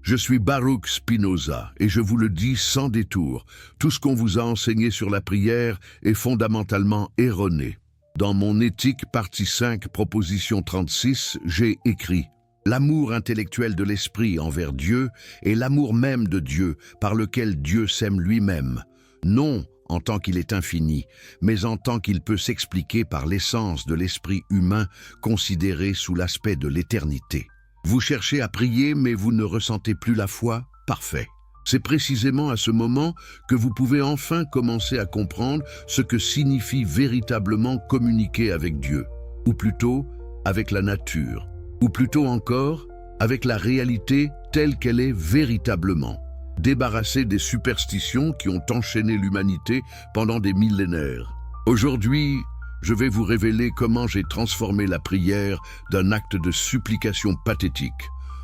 Je suis Baruch Spinoza et je vous le dis sans détour, tout ce qu'on vous a enseigné sur la prière est fondamentalement erroné. Dans mon Éthique, partie 5, proposition 36, j'ai écrit « L'amour intellectuel de l'esprit envers Dieu est l'amour même de Dieu par lequel Dieu s'aime lui-même, non en tant qu'il est infini, mais en tant qu'il peut s'expliquer par l'essence de l'esprit humain considéré sous l'aspect de l'éternité. » Vous cherchez à prier, mais vous ne ressentez plus la foi? Parfait. C'est précisément à ce moment que vous pouvez enfin commencer à comprendre ce que signifie véritablement communiquer avec Dieu, ou plutôt avec la nature, ou plutôt encore avec la réalité telle qu'elle est véritablement. Débarrasser des superstitions qui ont enchaîné l'humanité pendant des millénaires. Aujourd'hui, je vais vous révéler comment j'ai transformé la prière d'un acte de supplication pathétique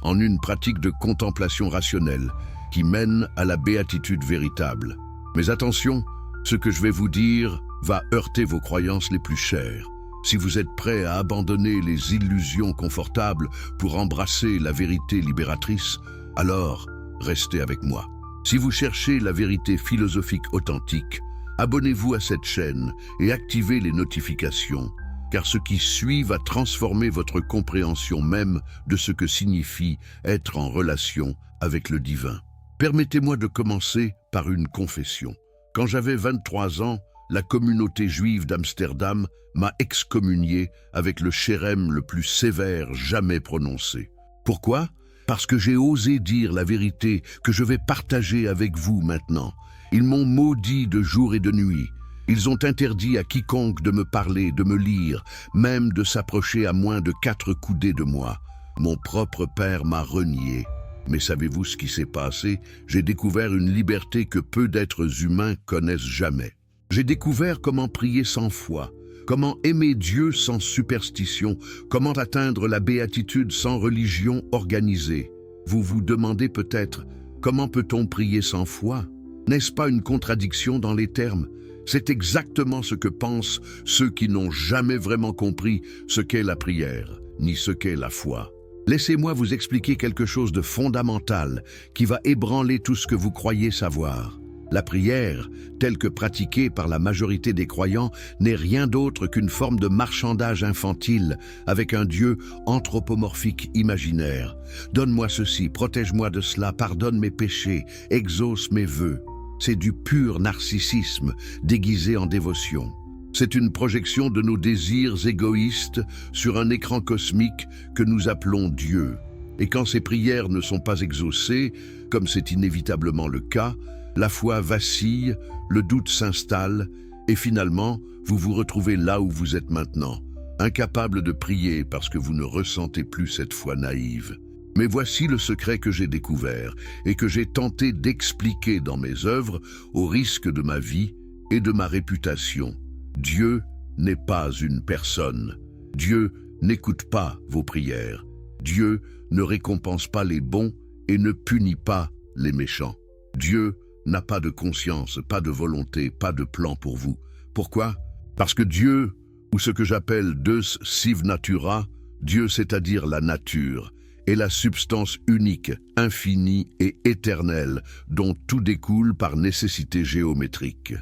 en une pratique de contemplation rationnelle qui mène à la béatitude véritable. Mais attention, ce que je vais vous dire va heurter vos croyances les plus chères. Si vous êtes prêts à abandonner les illusions confortables pour embrasser la vérité libératrice, alors restez avec moi. Si vous cherchez la vérité philosophique authentique, abonnez-vous à cette chaîne et activez les notifications, car ce qui suit va transformer votre compréhension même de ce que signifie être en relation avec le divin. Permettez-moi de commencer par une confession. Quand j'avais 23 ans, la communauté juive d'Amsterdam m'a excommunié avec le chérème le plus sévère jamais prononcé. Pourquoi? Parce que j'ai osé dire la vérité que je vais partager avec vous maintenant. Ils m'ont maudit de jour et de nuit. Ils ont interdit à quiconque de me parler, de me lire, même de s'approcher à moins de 4 coudées de moi. Mon propre père m'a renié. Mais savez-vous ce qui s'est passé? J'ai découvert une liberté que peu d'êtres humains connaissent jamais. J'ai découvert comment prier sans foi, comment aimer Dieu sans superstition, comment atteindre la béatitude sans religion organisée. Vous vous demandez peut-être, comment peut-on prier sans foi? N'est-ce pas une contradiction dans les termes? C'est exactement ce que pensent ceux qui n'ont jamais vraiment compris ce qu'est la prière, ni ce qu'est la foi. Laissez-moi vous expliquer quelque chose de fondamental qui va ébranler tout ce que vous croyez savoir. La prière, telle que pratiquée par la majorité des croyants, n'est rien d'autre qu'une forme de marchandage infantile avec un Dieu anthropomorphique imaginaire. Donne-moi ceci, protège-moi de cela, pardonne mes péchés, exauce mes vœux. C'est du pur narcissisme déguisé en dévotion. C'est une projection de nos désirs égoïstes sur un écran cosmique que nous appelons Dieu. Et quand ces prières ne sont pas exaucées, comme c'est inévitablement le cas, la foi vacille, le doute s'installe, et finalement, vous vous retrouvez là où vous êtes maintenant, incapable de prier parce que vous ne ressentez plus cette foi naïve. Mais voici le secret que j'ai découvert et que j'ai tenté d'expliquer dans mes œuvres au risque de ma vie et de ma réputation. Dieu n'est pas une personne. Dieu n'écoute pas vos prières. Dieu ne récompense pas les bons et ne punit pas les méchants. Dieu n'a pas de conscience, pas de volonté, pas de plan pour vous. Pourquoi? Parce que Dieu, ou ce que j'appelle Deus sive natura, Dieu c'est-à-dire la nature, est la substance unique, infinie et éternelle, dont tout découle par nécessité géométrique.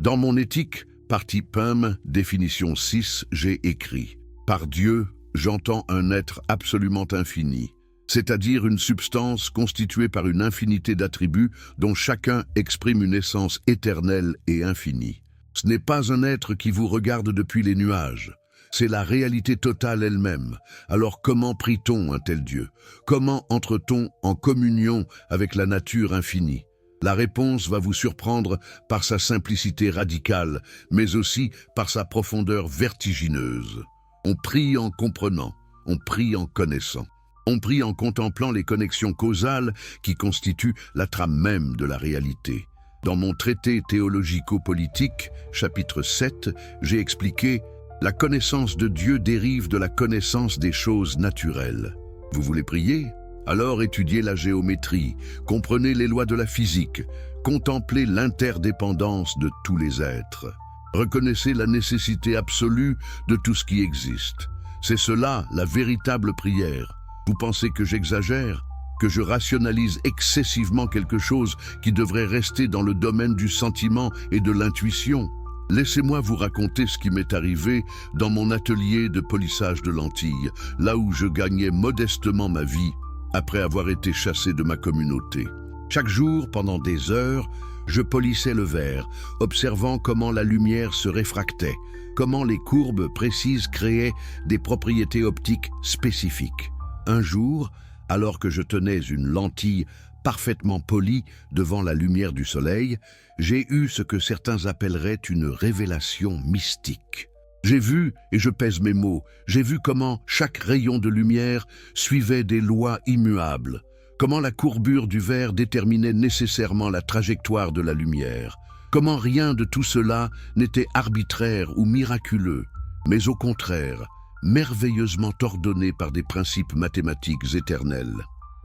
Dans mon Éthique, partie Pum, définition 6, j'ai écrit « Par Dieu, j'entends un être absolument infini, c'est-à-dire une substance constituée par une infinité d'attributs dont chacun exprime une essence éternelle et infinie. Ce n'est pas un être qui vous regarde depuis les nuages. C'est la réalité totale elle-même. Alors comment prie-t-on un tel Dieu? Comment entre-t-on en communion avec la nature infinie? La réponse va vous surprendre par sa simplicité radicale, mais aussi par sa profondeur vertigineuse. On prie en comprenant, on prie en connaissant. On prie en contemplant les connexions causales qui constituent la trame même de la réalité. Dans mon traité théologico-politique, chapitre 7, j'ai expliqué « La connaissance de Dieu dérive de la connaissance des choses naturelles ». Vous voulez prier? Alors étudiez la géométrie, comprenez les lois de la physique, contemplez l'interdépendance de tous les êtres. Reconnaissez la nécessité absolue de tout ce qui existe. C'est cela la véritable prière. Vous pensez que j'exagère? que je rationalise excessivement quelque chose qui devrait rester dans le domaine du sentiment et de l'intuition. Laissez-moi vous raconter ce qui m'est arrivé dans mon atelier de polissage de lentilles, là où je gagnais modestement ma vie après avoir été chassé de ma communauté. Chaque jour, pendant des heures, je polissais le verre, observant comment la lumière se réfractait, comment les courbes précises créaient des propriétés optiques spécifiques. Un jour, alors que je tenais une lentille parfaitement polie devant la lumière du soleil, j'ai eu ce que certains appelleraient une révélation mystique. J'ai vu, et je pèse mes mots, j'ai vu comment chaque rayon de lumière suivait des lois immuables, comment la courbure du verre déterminait nécessairement la trajectoire de la lumière, comment rien de tout cela n'était arbitraire ou miraculeux, mais au contraire, merveilleusement ordonné par des principes mathématiques éternels.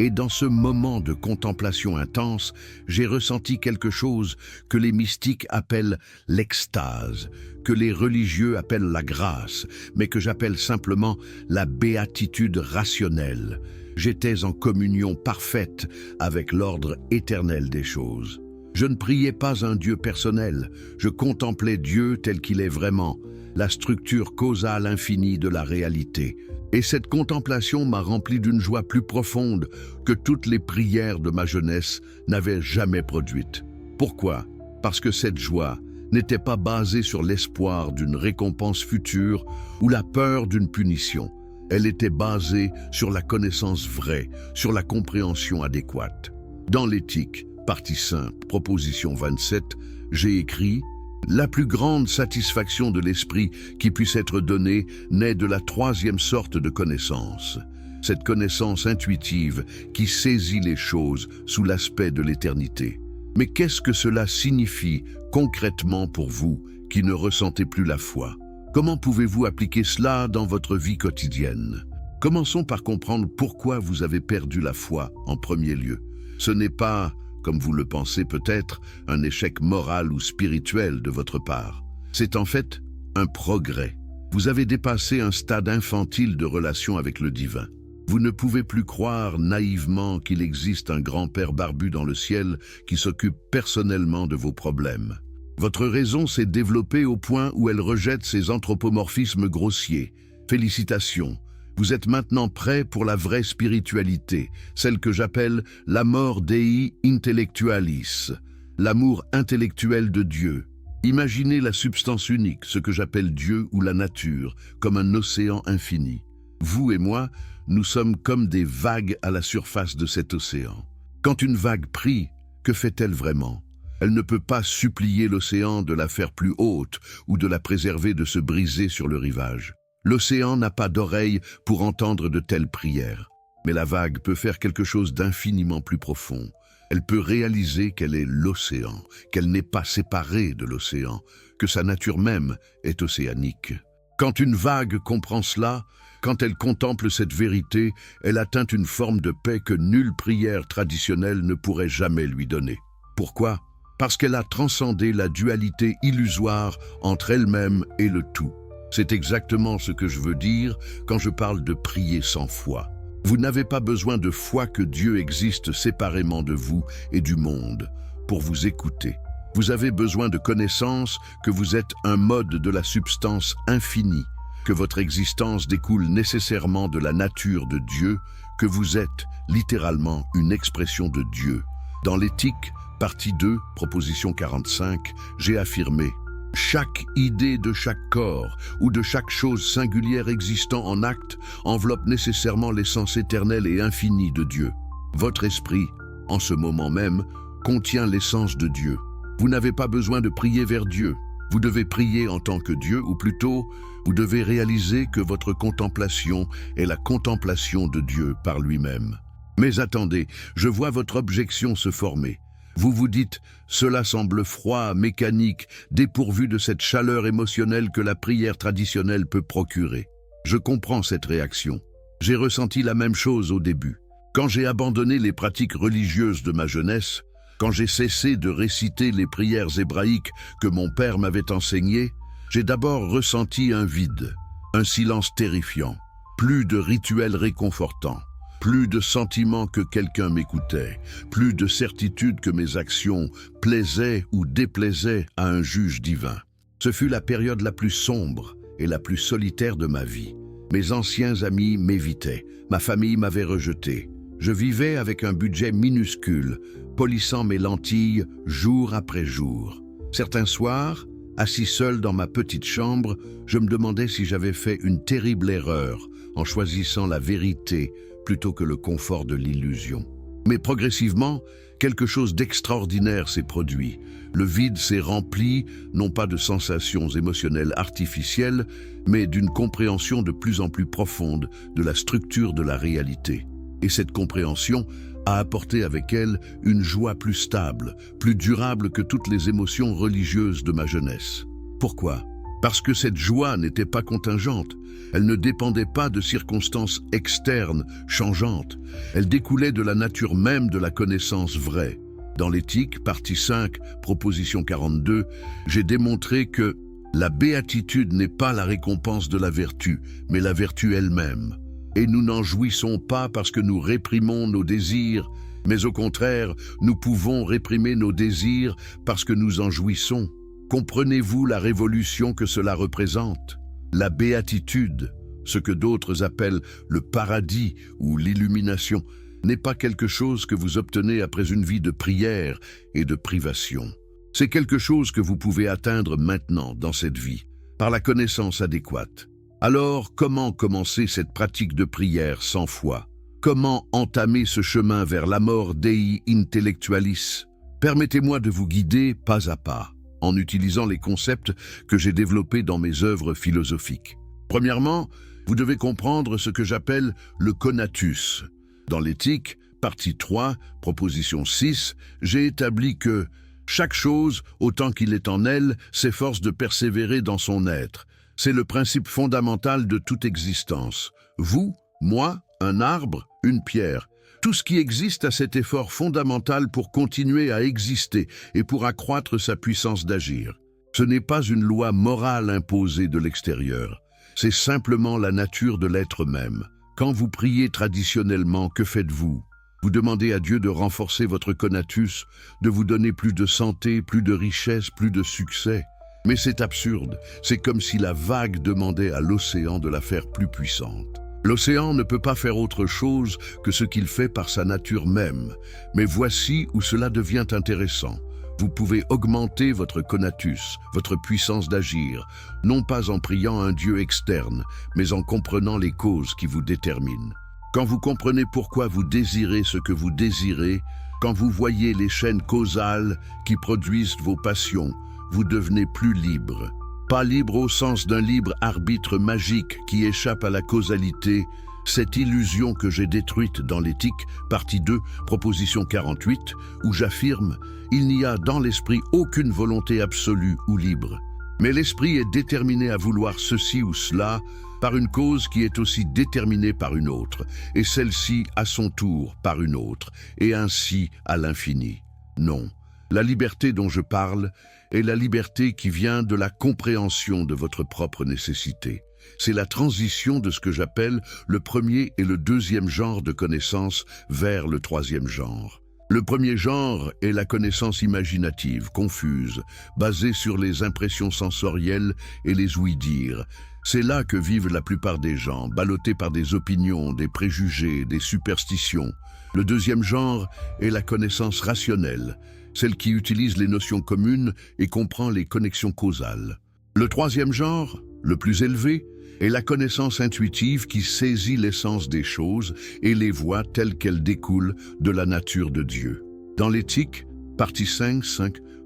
Et dans ce moment de contemplation intense, j'ai ressenti quelque chose que les mystiques appellent l'extase, que les religieux appellent la grâce, mais que j'appelle simplement la béatitude rationnelle. J'étais en communion parfaite avec l'ordre éternel des choses. Je ne priais pas un Dieu personnel, je contemplais Dieu tel qu'il est vraiment, la structure causale infinie de la réalité. Et cette contemplation m'a rempli d'une joie plus profonde que toutes les prières de ma jeunesse n'avaient jamais produite. Pourquoi? Parce que cette joie n'était pas basée sur l'espoir d'une récompense future ou la peur d'une punition. Elle était basée sur la connaissance vraie, sur la compréhension adéquate. Dans l'éthique, partie 5, proposition 27, j'ai écrit « La plus grande satisfaction de l'esprit qui puisse être donnée naît de la troisième sorte de connaissance, cette connaissance intuitive qui saisit les choses sous l'aspect de l'éternité. Mais qu'est-ce que cela signifie concrètement pour vous qui ne ressentez plus la foi? Comment pouvez-vous appliquer cela dans votre vie quotidienne? Commençons par comprendre pourquoi vous avez perdu la foi en premier lieu. Ce n'est pas, comme vous le pensez peut-être, un échec moral ou spirituel de votre part. C'est en fait un progrès. Vous avez dépassé un stade infantile de relation avec le divin. Vous ne pouvez plus croire naïvement qu'il existe un grand-père barbu dans le ciel qui s'occupe personnellement de vos problèmes. Votre raison s'est développée au point où elle rejette ces anthropomorphismes grossiers. Félicitations. Vous êtes maintenant prêt pour la vraie spiritualité, celle que j'appelle l'amor Dei intellectualis, l'amour intellectuel de Dieu. Imaginez la substance unique, ce que j'appelle Dieu ou la nature, comme un océan infini. Vous et moi, nous sommes comme des vagues à la surface de cet océan. Quand une vague prie, que fait-elle vraiment? Elle ne peut pas supplier l'océan de la faire plus haute ou de la préserver de se briser sur le rivage. L'océan n'a pas d'oreille pour entendre de telles prières. Mais la vague peut faire quelque chose d'infiniment plus profond. Elle peut réaliser qu'elle est l'océan, qu'elle n'est pas séparée de l'océan, que sa nature même est océanique. Quand une vague comprend cela, quand elle contemple cette vérité, elle atteint une forme de paix que nulle prière traditionnelle ne pourrait jamais lui donner. Pourquoi? Parce qu'elle a transcendé la dualité illusoire entre elle-même et le tout. C'est exactement ce que je veux dire quand je parle de prier sans foi. Vous n'avez pas besoin de foi que Dieu existe séparément de vous et du monde pour vous écouter. Vous avez besoin de connaissance que vous êtes un mode de la substance infinie, que votre existence découle nécessairement de la nature de Dieu, que vous êtes littéralement une expression de Dieu. Dans l'éthique, partie 2, proposition 45, j'ai affirmé « Chaque idée de chaque corps ou de chaque chose singulière existant en acte enveloppe nécessairement l'essence éternelle et infinie de Dieu. Votre esprit, en ce moment même, contient l'essence de Dieu. Vous n'avez pas besoin de prier vers Dieu. Vous devez prier en tant que Dieu, ou plutôt, vous devez réaliser que votre contemplation est la contemplation de Dieu par lui-même. Mais attendez, je vois votre objection se former. Vous vous dites, cela semble froid, mécanique, dépourvu de cette chaleur émotionnelle que la prière traditionnelle peut procurer. Je comprends cette réaction. J'ai ressenti la même chose au début. Quand j'ai abandonné les pratiques religieuses de ma jeunesse, quand j'ai cessé de réciter les prières hébraïques que mon père m'avait enseignées, j'ai d'abord ressenti un vide, un silence terrifiant, plus de rituels réconfortants. plus de sentiment que quelqu'un m'écoutait, plus de certitude que mes actions plaisaient ou déplaisaient à un juge divin. Ce fut la période la plus sombre et la plus solitaire de ma vie. Mes anciens amis m'évitaient, ma famille m'avait rejeté. Je vivais avec un budget minuscule, polissant mes lentilles jour après jour. Certains soirs, assis seul dans ma petite chambre, je me demandais si j'avais fait une terrible erreur en choisissant la vérité plutôt que le confort de l'illusion. Mais progressivement, quelque chose d'extraordinaire s'est produit. Le vide s'est rempli, non pas de sensations émotionnelles artificielles, mais d'une compréhension de plus en plus profonde de la structure de la réalité. Et cette compréhension a apporté avec elle une joie plus stable, plus durable que toutes les émotions religieuses de ma jeunesse. Pourquoi ? Parce que cette joie n'était pas contingente. Elle ne dépendait pas de circonstances externes, changeantes. Elle découlait de la nature même de la connaissance vraie. Dans l'éthique, partie 5, proposition 42, j'ai démontré que la béatitude n'est pas la récompense de la vertu, mais la vertu elle-même. Et nous n'en jouissons pas parce que nous réprimons nos désirs, mais au contraire, nous pouvons réprimer nos désirs parce que nous en jouissons. Comprenez-vous la révolution que cela représente? La béatitude, ce que d'autres appellent le paradis ou l'illumination, n'est pas quelque chose que vous obtenez après une vie de prière et de privation. C'est quelque chose que vous pouvez atteindre maintenant dans cette vie, par la connaissance adéquate. Alors, comment commencer cette pratique de prière sans foi? Comment entamer ce chemin vers l'amor Dei intellectualis? Permettez-moi de vous guider pas à pas, en utilisant les concepts que j'ai développés dans mes œuvres philosophiques. Premièrement, vous devez comprendre ce que j'appelle le conatus. Dans l'éthique, partie 3, proposition 6, j'ai établi que chaque chose, autant qu'il est en elle, s'efforce de persévérer dans son être. C'est le principe fondamental de toute existence. Vous, moi, un arbre, une pierre. Tout ce qui existe a cet effort fondamental pour continuer à exister et pour accroître sa puissance d'agir. Ce n'est pas une loi morale imposée de l'extérieur. C'est simplement la nature de l'être même. Quand vous priez traditionnellement, que faites-vous? Vous demandez à Dieu de renforcer votre conatus, de vous donner plus de santé, plus de richesse, plus de succès. Mais c'est absurde. C'est comme si la vague demandait à l'océan de la faire plus puissante. L'océan ne peut pas faire autre chose que ce qu'il fait par sa nature même. Mais voici où cela devient intéressant. Vous pouvez augmenter votre conatus, votre puissance d'agir, non pas en priant un Dieu externe, mais en comprenant les causes qui vous déterminent. Quand vous comprenez pourquoi vous désirez ce que vous désirez, quand vous voyez les chaînes causales qui produisent vos passions, vous devenez plus libre. Pas libre au sens d'un libre arbitre magique qui échappe à la causalité, cette illusion que j'ai détruite dans l'éthique, partie 2, proposition 48, où j'affirme « Il n'y a dans l'esprit aucune volonté absolue ou libre. Mais l'esprit est déterminé à vouloir ceci ou cela par une cause qui est aussi déterminée par une autre, et celle-ci à son tour par une autre, et ainsi à l'infini. Non, la liberté dont je parle est la liberté qui vient de la compréhension de votre propre nécessité. C'est la transition de ce que j'appelle le premier et le deuxième genre de connaissance vers le troisième genre. Le premier genre est la connaissance imaginative, confuse, basée sur les impressions sensorielles et les ouïs-dire. C'est là que vivent la plupart des gens, ballottés par des opinions, des préjugés, des superstitions. Le deuxième genre est la connaissance rationnelle, celle qui utilise les notions communes et comprend les connexions causales. Le troisième genre, le plus élevé, est la connaissance intuitive qui saisit l'essence des choses et les voit telles qu'elles découlent de la nature de Dieu. Dans l'éthique, partie 5,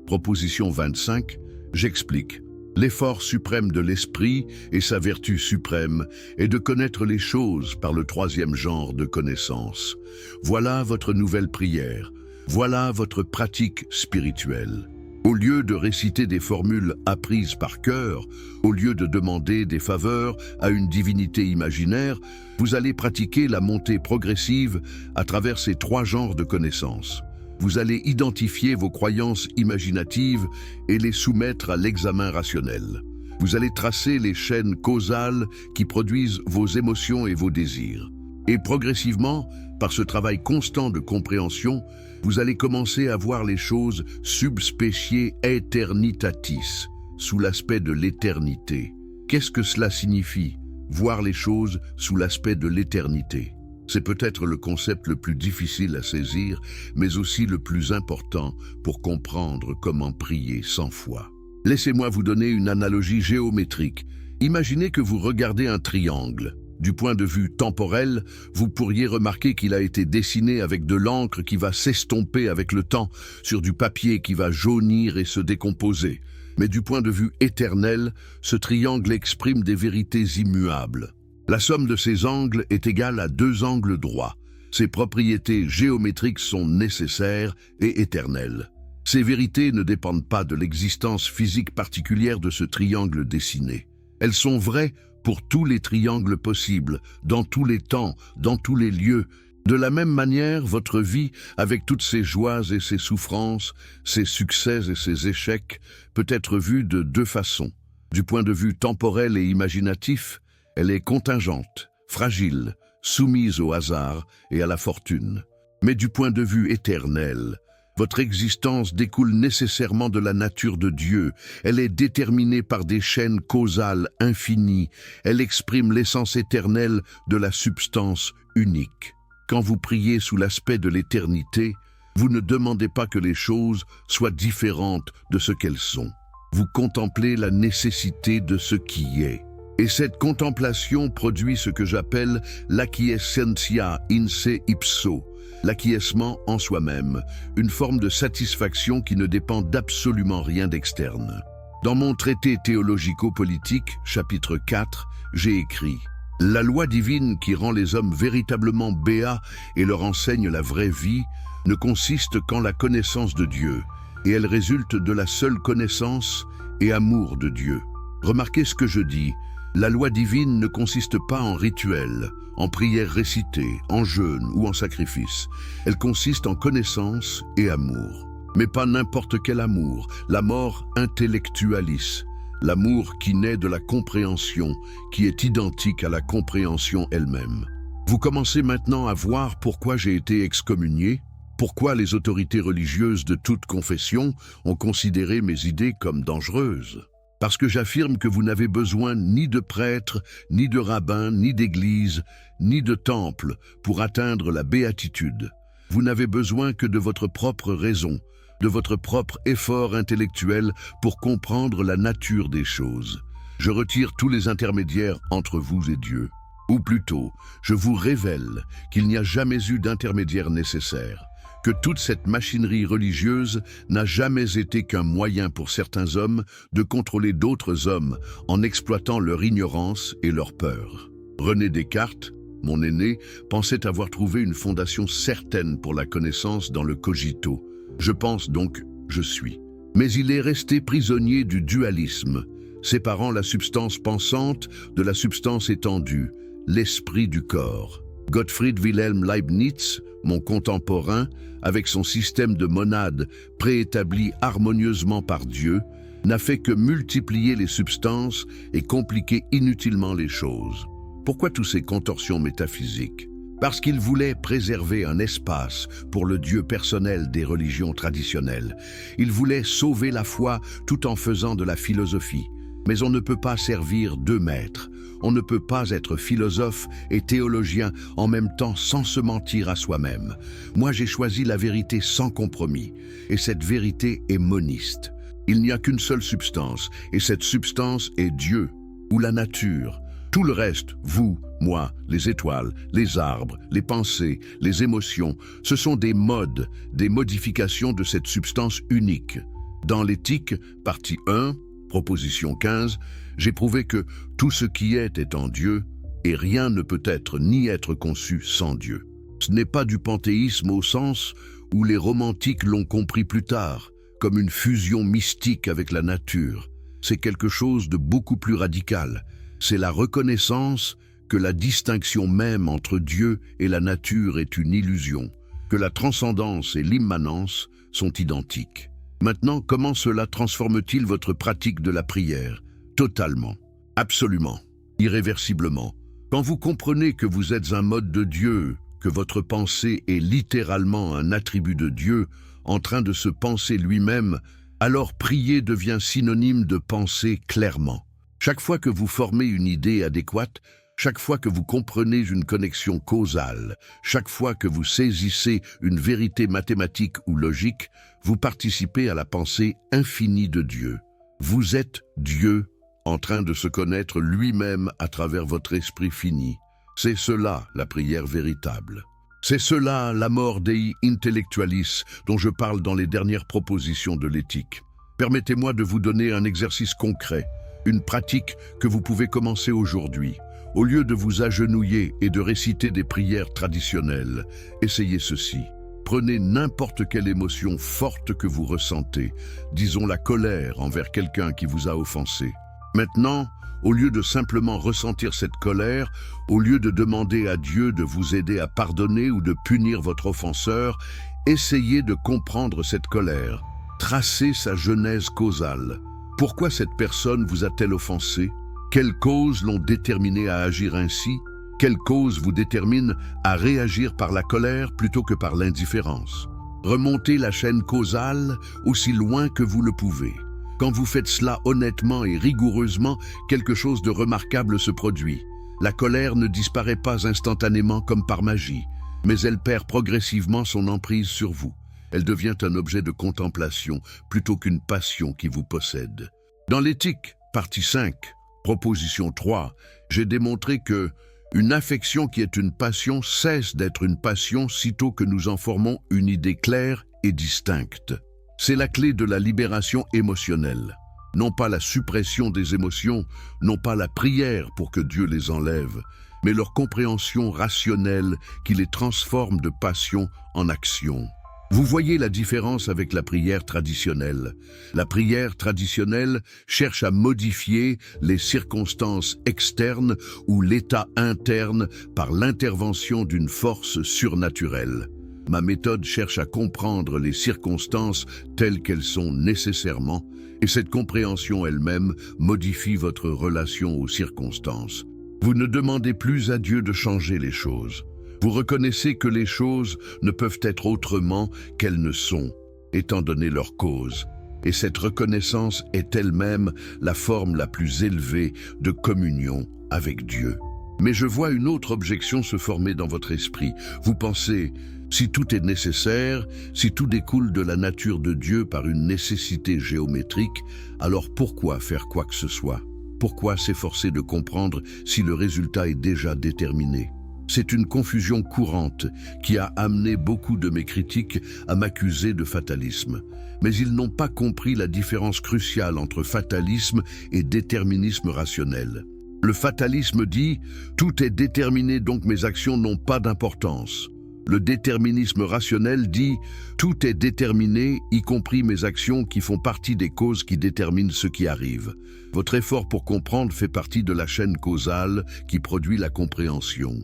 proposition 25, j'explique. L'effort suprême de l'esprit et sa vertu suprême est de connaître les choses par le troisième genre de connaissance. Voilà votre nouvelle prière. Voilà votre pratique spirituelle. Au lieu de réciter des formules apprises par cœur, au lieu de demander des faveurs à une divinité imaginaire, vous allez pratiquer la montée progressive à travers ces trois genres de connaissances. Vous allez identifier vos croyances imaginatives et les soumettre à l'examen rationnel. Vous allez tracer les chaînes causales qui produisent vos émotions et vos désirs. Et progressivement, par ce travail constant de compréhension, vous allez commencer à voir les choses subspecie aeternitatis, sous l'aspect de l'éternité. Qu'est-ce que cela signifie, voir les choses sous l'aspect de l'éternité? C'est peut-être le concept le plus difficile à saisir, mais aussi le plus important pour comprendre comment prier sans foi. Laissez-moi vous donner une analogie géométrique. Imaginez que vous regardez un triangle. Du point de vue temporel, vous pourriez remarquer qu'il a été dessiné avec de l'encre qui va s'estomper avec le temps, sur du papier qui va jaunir et se décomposer. Mais du point de vue éternel, ce triangle exprime des vérités immuables. La somme de ces angles est égale à 2 angles droits. Ces propriétés géométriques sont nécessaires et éternelles. Ces vérités ne dépendent pas de l'existence physique particulière de ce triangle dessiné. Elles sont vraies pour tous les triangles possibles, dans tous les temps, dans tous les lieux. De la même manière, votre vie, avec toutes ses joies et ses souffrances, ses succès et ses échecs, peut être vue de 2 façons. Du point de vue temporel et imaginatif, elle est contingente, fragile, soumise au hasard et à la fortune. Mais du point de vue éternel, votre existence découle nécessairement de la nature de Dieu. Elle est déterminée par des chaînes causales infinies. Elle exprime l'essence éternelle de la substance unique. Quand vous priez sous l'aspect de l'éternité, vous ne demandez pas que les choses soient différentes de ce qu'elles sont. Vous contemplez la nécessité de ce qui est. Et cette contemplation produit ce que j'appelle l'acquiescentia in se ipso, l'acquiescement en soi-même, une forme de satisfaction qui ne dépend d'absolument rien d'externe. Dans mon traité théologico-politique, chapitre 4, j'ai écrit « La loi divine qui rend les hommes véritablement béats et leur enseigne la vraie vie ne consiste qu'en la connaissance de Dieu, et elle résulte de la seule connaissance et amour de Dieu. » Remarquez ce que je dis. La loi divine ne consiste pas en rituel, en prière récitée, en jeûne ou en sacrifice. Elle consiste en connaissance et amour. Mais pas n'importe quel amour, l'amour intellectualis, l'amour qui naît de la compréhension, qui est identique à la compréhension elle-même. Vous commencez maintenant à voir pourquoi j'ai été excommunié, pourquoi les autorités religieuses de toute confession ont considéré mes idées comme dangereuses. Parce que j'affirme que vous n'avez besoin ni de prêtres, ni de rabbins, ni d'églises, ni de temples pour atteindre la béatitude. Vous n'avez besoin que de votre propre raison, de votre propre effort intellectuel pour comprendre la nature des choses. Je retire tous les intermédiaires entre vous et Dieu. Ou plutôt, je vous révèle qu'il n'y a jamais eu d'intermédiaire nécessaire, que toute cette machinerie religieuse n'a jamais été qu'un moyen pour certains hommes de contrôler d'autres hommes en exploitant leur ignorance et leur peur. René Descartes, mon aîné, pensait avoir trouvé une fondation certaine pour la connaissance dans le cogito. Je pense donc, je suis. Mais il est resté prisonnier du dualisme, séparant la substance pensante de la substance étendue, l'esprit du corps. Gottfried Wilhelm Leibniz, mon contemporain, avec son système de monades préétabli harmonieusement par Dieu, n'a fait que multiplier les substances et compliquer inutilement les choses. Pourquoi toutes ces contorsions métaphysiques? Parce qu'il voulait préserver un espace pour le Dieu personnel des religions traditionnelles. Il voulait sauver la foi tout en faisant de la philosophie. Mais on ne peut pas servir 2 maîtres. On ne peut pas être philosophe et théologien en même temps sans se mentir à soi-même. Moi, j'ai choisi la vérité sans compromis. Et cette vérité est moniste. Il n'y a qu'une seule substance, et cette substance est Dieu, ou la nature. Tout le reste, vous, moi, les étoiles, les arbres, les pensées, les émotions, ce sont des modes, des modifications de cette substance unique. Dans l'éthique, partie 1, proposition 15, j'ai prouvé que tout ce qui est en Dieu, et rien ne peut être ni être conçu sans Dieu. Ce n'est pas du panthéisme au sens où les romantiques l'ont compris plus tard, comme une fusion mystique avec la nature. C'est quelque chose de beaucoup plus radical. C'est la reconnaissance que la distinction même entre Dieu et la nature est une illusion, que la transcendance et l'immanence sont identiques. Maintenant, comment cela transforme-t-il votre pratique de la prière? Totalement, absolument, irréversiblement. Quand vous comprenez que vous êtes un mode de Dieu, que votre pensée est littéralement un attribut de Dieu, en train de se penser lui-même, alors prier devient synonyme de penser clairement. Chaque fois que vous formez une idée adéquate, chaque fois que vous comprenez une connexion causale, chaque fois que vous saisissez une vérité mathématique ou logique, vous participez à la pensée infinie de Dieu. Vous êtes Dieu en train de se connaître lui-même à travers votre esprit fini. C'est cela la prière véritable. C'est cela l'amor Dei intellectualis dont je parle dans les dernières propositions de l'éthique. Permettez-moi de vous donner un exercice concret, une pratique que vous pouvez commencer aujourd'hui. Au lieu de vous agenouiller et de réciter des prières traditionnelles, essayez ceci. Prenez n'importe quelle émotion forte que vous ressentez, disons la colère envers quelqu'un qui vous a offensé. Maintenant, au lieu de simplement ressentir cette colère, au lieu de demander à Dieu de vous aider à pardonner ou de punir votre offenseur, essayez de comprendre cette colère. Tracez sa genèse causale. Pourquoi cette personne vous a-t-elle offensé? Quelles causes l'ont déterminé à agir ainsi? Quelle cause vous détermine à réagir par la colère plutôt que par l'indifférence? Remontez la chaîne causale aussi loin que vous le pouvez. Quand vous faites cela honnêtement et rigoureusement, quelque chose de remarquable se produit. La colère ne disparaît pas instantanément comme par magie, mais elle perd progressivement son emprise sur vous. Elle devient un objet de contemplation plutôt qu'une passion qui vous possède. Dans l'éthique, partie 5, proposition 3, j'ai démontré que une affection qui est une passion cesse d'être une passion sitôt que nous en formons une idée claire et distincte. C'est la clé de la libération émotionnelle. Non pas la suppression des émotions, non pas la prière pour que Dieu les enlève, mais leur compréhension rationnelle qui les transforme de passion en action. Vous voyez la différence avec la prière traditionnelle. La prière traditionnelle cherche à modifier les circonstances externes ou l'état interne par l'intervention d'une force surnaturelle. Ma méthode cherche à comprendre les circonstances telles qu'elles sont nécessairement, et cette compréhension elle-même modifie votre relation aux circonstances. Vous ne demandez plus à Dieu de changer les choses. Vous reconnaissez que les choses ne peuvent être autrement qu'elles ne sont, étant donné leur cause. Et cette reconnaissance est elle-même la forme la plus élevée de communion avec Dieu. Mais je vois une autre objection se former dans votre esprit. Vous pensez, si tout est nécessaire, si tout découle de la nature de Dieu par une nécessité géométrique, alors pourquoi faire quoi que ce soit? Pourquoi s'efforcer de comprendre si le résultat est déjà déterminé? C'est une confusion courante qui a amené beaucoup de mes critiques à m'accuser de fatalisme. Mais ils n'ont pas compris la différence cruciale entre fatalisme et déterminisme rationnel. Le fatalisme dit « tout est déterminé donc mes actions n'ont pas d'importance ». Le déterminisme rationnel dit « tout est déterminé, y compris mes actions qui font partie des causes qui déterminent ce qui arrive ». Votre effort pour comprendre fait partie de la chaîne causale qui produit la compréhension.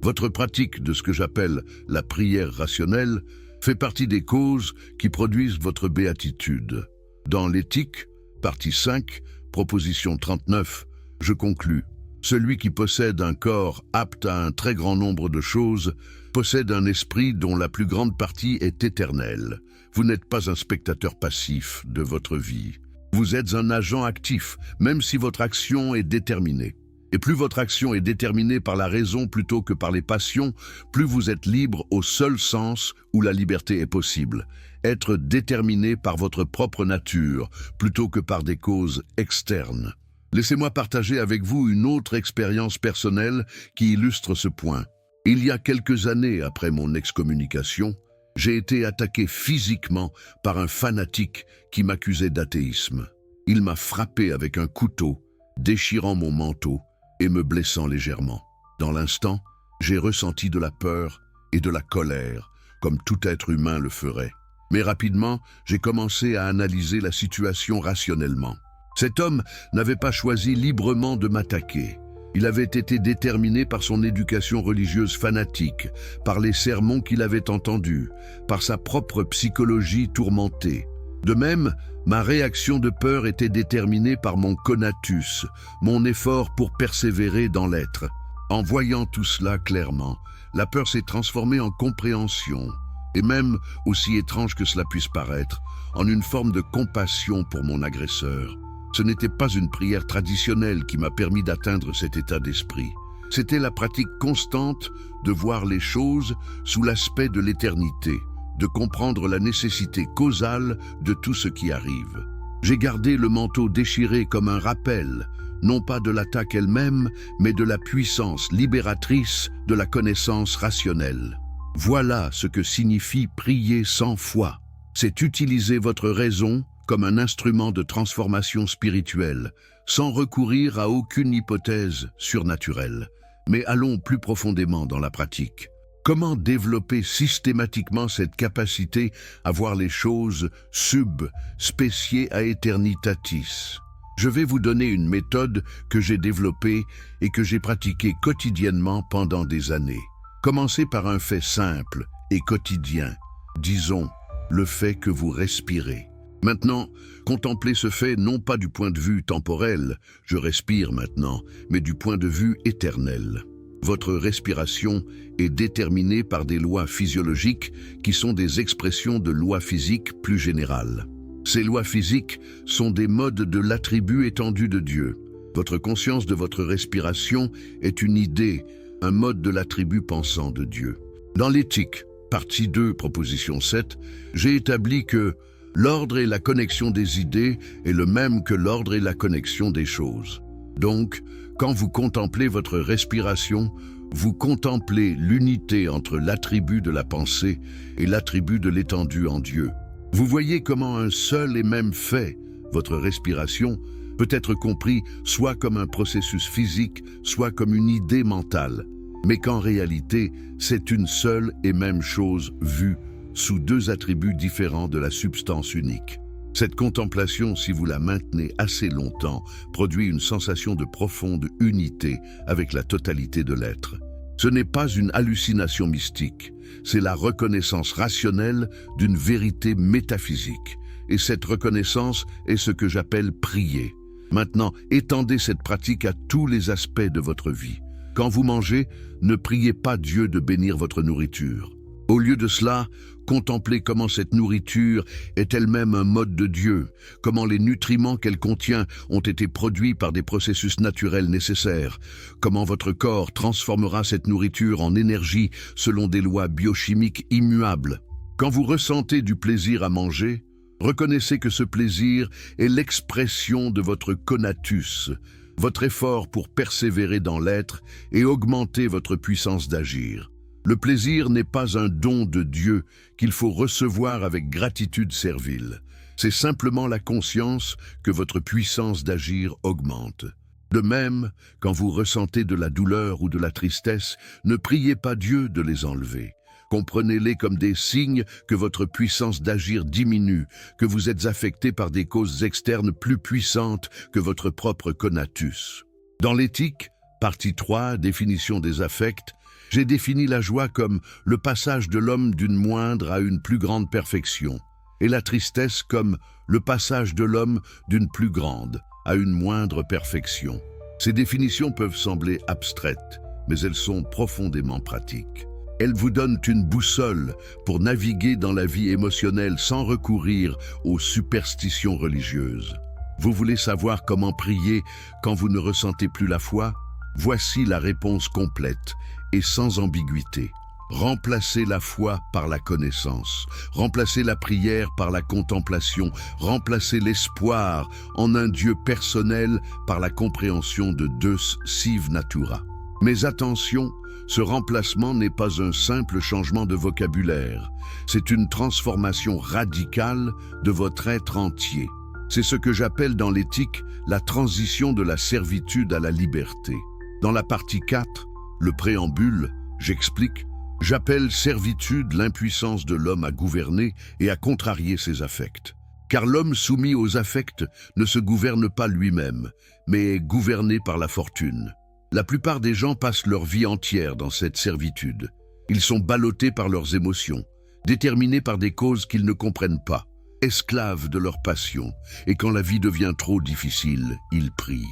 Votre pratique de ce que j'appelle la prière rationnelle fait partie des causes qui produisent votre béatitude. Dans l'éthique, partie 5, proposition 39, je conclus. Celui qui possède un corps apte à un très grand nombre de choses possède un esprit dont la plus grande partie est éternelle. Vous n'êtes pas un spectateur passif de votre vie. Vous êtes un agent actif, même si votre action est déterminée. Et plus votre action est déterminée par la raison plutôt que par les passions, plus vous êtes libre au seul sens où la liberté est possible. Être déterminé par votre propre nature plutôt que par des causes externes. Laissez-moi partager avec vous une autre expérience personnelle qui illustre ce point. Il y a quelques années après mon excommunication, j'ai été attaqué physiquement par un fanatique qui m'accusait d'athéisme. Il m'a frappé avec un couteau, déchirant mon manteau et me blessant légèrement. Dans l'instant, j'ai ressenti de la peur et de la colère, comme tout être humain le ferait. Mais rapidement, j'ai commencé à analyser la situation rationnellement. Cet homme n'avait pas choisi librement de m'attaquer. Il avait été déterminé par son éducation religieuse fanatique, par les sermons qu'il avait entendus, par sa propre psychologie tourmentée. De même, ma réaction de peur était déterminée par mon conatus, mon effort pour persévérer dans l'être. En voyant tout cela clairement, la peur s'est transformée en compréhension, et même, aussi étrange que cela puisse paraître, en une forme de compassion pour mon agresseur. Ce n'était pas une prière traditionnelle qui m'a permis d'atteindre cet état d'esprit. C'était la pratique constante de voir les choses sous l'aspect de l'éternité, de comprendre la nécessité causale de tout ce qui arrive. J'ai gardé le manteau déchiré comme un rappel, non pas de l'attaque elle-même, mais de la puissance libératrice de la connaissance rationnelle. Voilà ce que signifie prier sans foi. C'est utiliser votre raison comme un instrument de transformation spirituelle, sans recourir à aucune hypothèse surnaturelle. Mais allons plus profondément dans la pratique. Comment développer systématiquement cette capacité à voir les choses sub specie aeternitatis? Je vais vous donner une méthode que j'ai développée et que j'ai pratiquée quotidiennement pendant des années. Commencez par un fait simple et quotidien, disons le fait que vous respirez. Maintenant, contemplez ce fait non pas du point de vue temporel, je respire maintenant, mais du point de vue éternel. Votre respiration est déterminée par des lois physiologiques qui sont des expressions de lois physiques plus générales. Ces lois physiques sont des modes de l'attribut étendu de Dieu. Votre conscience de votre respiration est une idée, un mode de l'attribut pensant de Dieu. Dans l'éthique, partie 2, proposition 7, j'ai établi que l'ordre et la connexion des idées est le même que l'ordre et la connexion des choses. Donc, quand vous contemplez votre respiration, vous contemplez l'unité entre l'attribut de la pensée et l'attribut de l'étendue en Dieu. Vous voyez comment un seul et même fait, votre respiration, peut être compris soit comme un processus physique, soit comme une idée mentale, mais qu'en réalité, c'est une seule et même chose vue sous deux attributs différents de la substance unique. Cette contemplation, si vous la maintenez assez longtemps, produit une sensation de profonde unité avec la totalité de l'être. Ce n'est pas une hallucination mystique, c'est la reconnaissance rationnelle d'une vérité métaphysique. Et cette reconnaissance est ce que j'appelle prier. Maintenant, étendez cette pratique à tous les aspects de votre vie. Quand vous mangez, ne priez pas Dieu de bénir votre nourriture. Au lieu de cela, contemplez comment cette nourriture est elle-même un mode de Dieu, comment les nutriments qu'elle contient ont été produits par des processus naturels nécessaires, comment votre corps transformera cette nourriture en énergie selon des lois biochimiques immuables. Quand vous ressentez du plaisir à manger, reconnaissez que ce plaisir est l'expression de votre conatus, votre effort pour persévérer dans l'être et augmenter votre puissance d'agir. Le plaisir n'est pas un don de Dieu qu'il faut recevoir avec gratitude servile. C'est simplement la conscience que votre puissance d'agir augmente. De même, quand vous ressentez de la douleur ou de la tristesse, ne priez pas Dieu de les enlever. Comprenez-les comme des signes que votre puissance d'agir diminue, que vous êtes affecté par des causes externes plus puissantes que votre propre conatus. Dans l'éthique, partie 3, définition des affects, j'ai défini la joie comme le passage de l'homme d'une moindre à une plus grande perfection, et la tristesse comme le passage de l'homme d'une plus grande à une moindre perfection. Ces définitions peuvent sembler abstraites, mais elles sont profondément pratiques. Elles vous donnent une boussole pour naviguer dans la vie émotionnelle sans recourir aux superstitions religieuses. Vous voulez savoir comment prier quand vous ne ressentez plus la foi? Voici la réponse complète et sans ambiguïté. Remplacez la foi par la connaissance, remplacez la prière par la contemplation, remplacez l'espoir en un Dieu personnel par la compréhension de Deus Sive Natura. Mais attention, ce remplacement n'est pas un simple changement de vocabulaire, c'est une transformation radicale de votre être entier. C'est ce que j'appelle dans l'éthique la transition de la servitude à la liberté. Dans la partie 4, le préambule, j'explique, j'appelle servitude l'impuissance de l'homme à gouverner et à contrarier ses affects. Car l'homme soumis aux affects ne se gouverne pas lui-même, mais est gouverné par la fortune. La plupart des gens passent leur vie entière dans cette servitude. Ils sont ballottés par leurs émotions, déterminés par des causes qu'ils ne comprennent pas, esclaves de leurs passions, et quand la vie devient trop difficile, ils prient.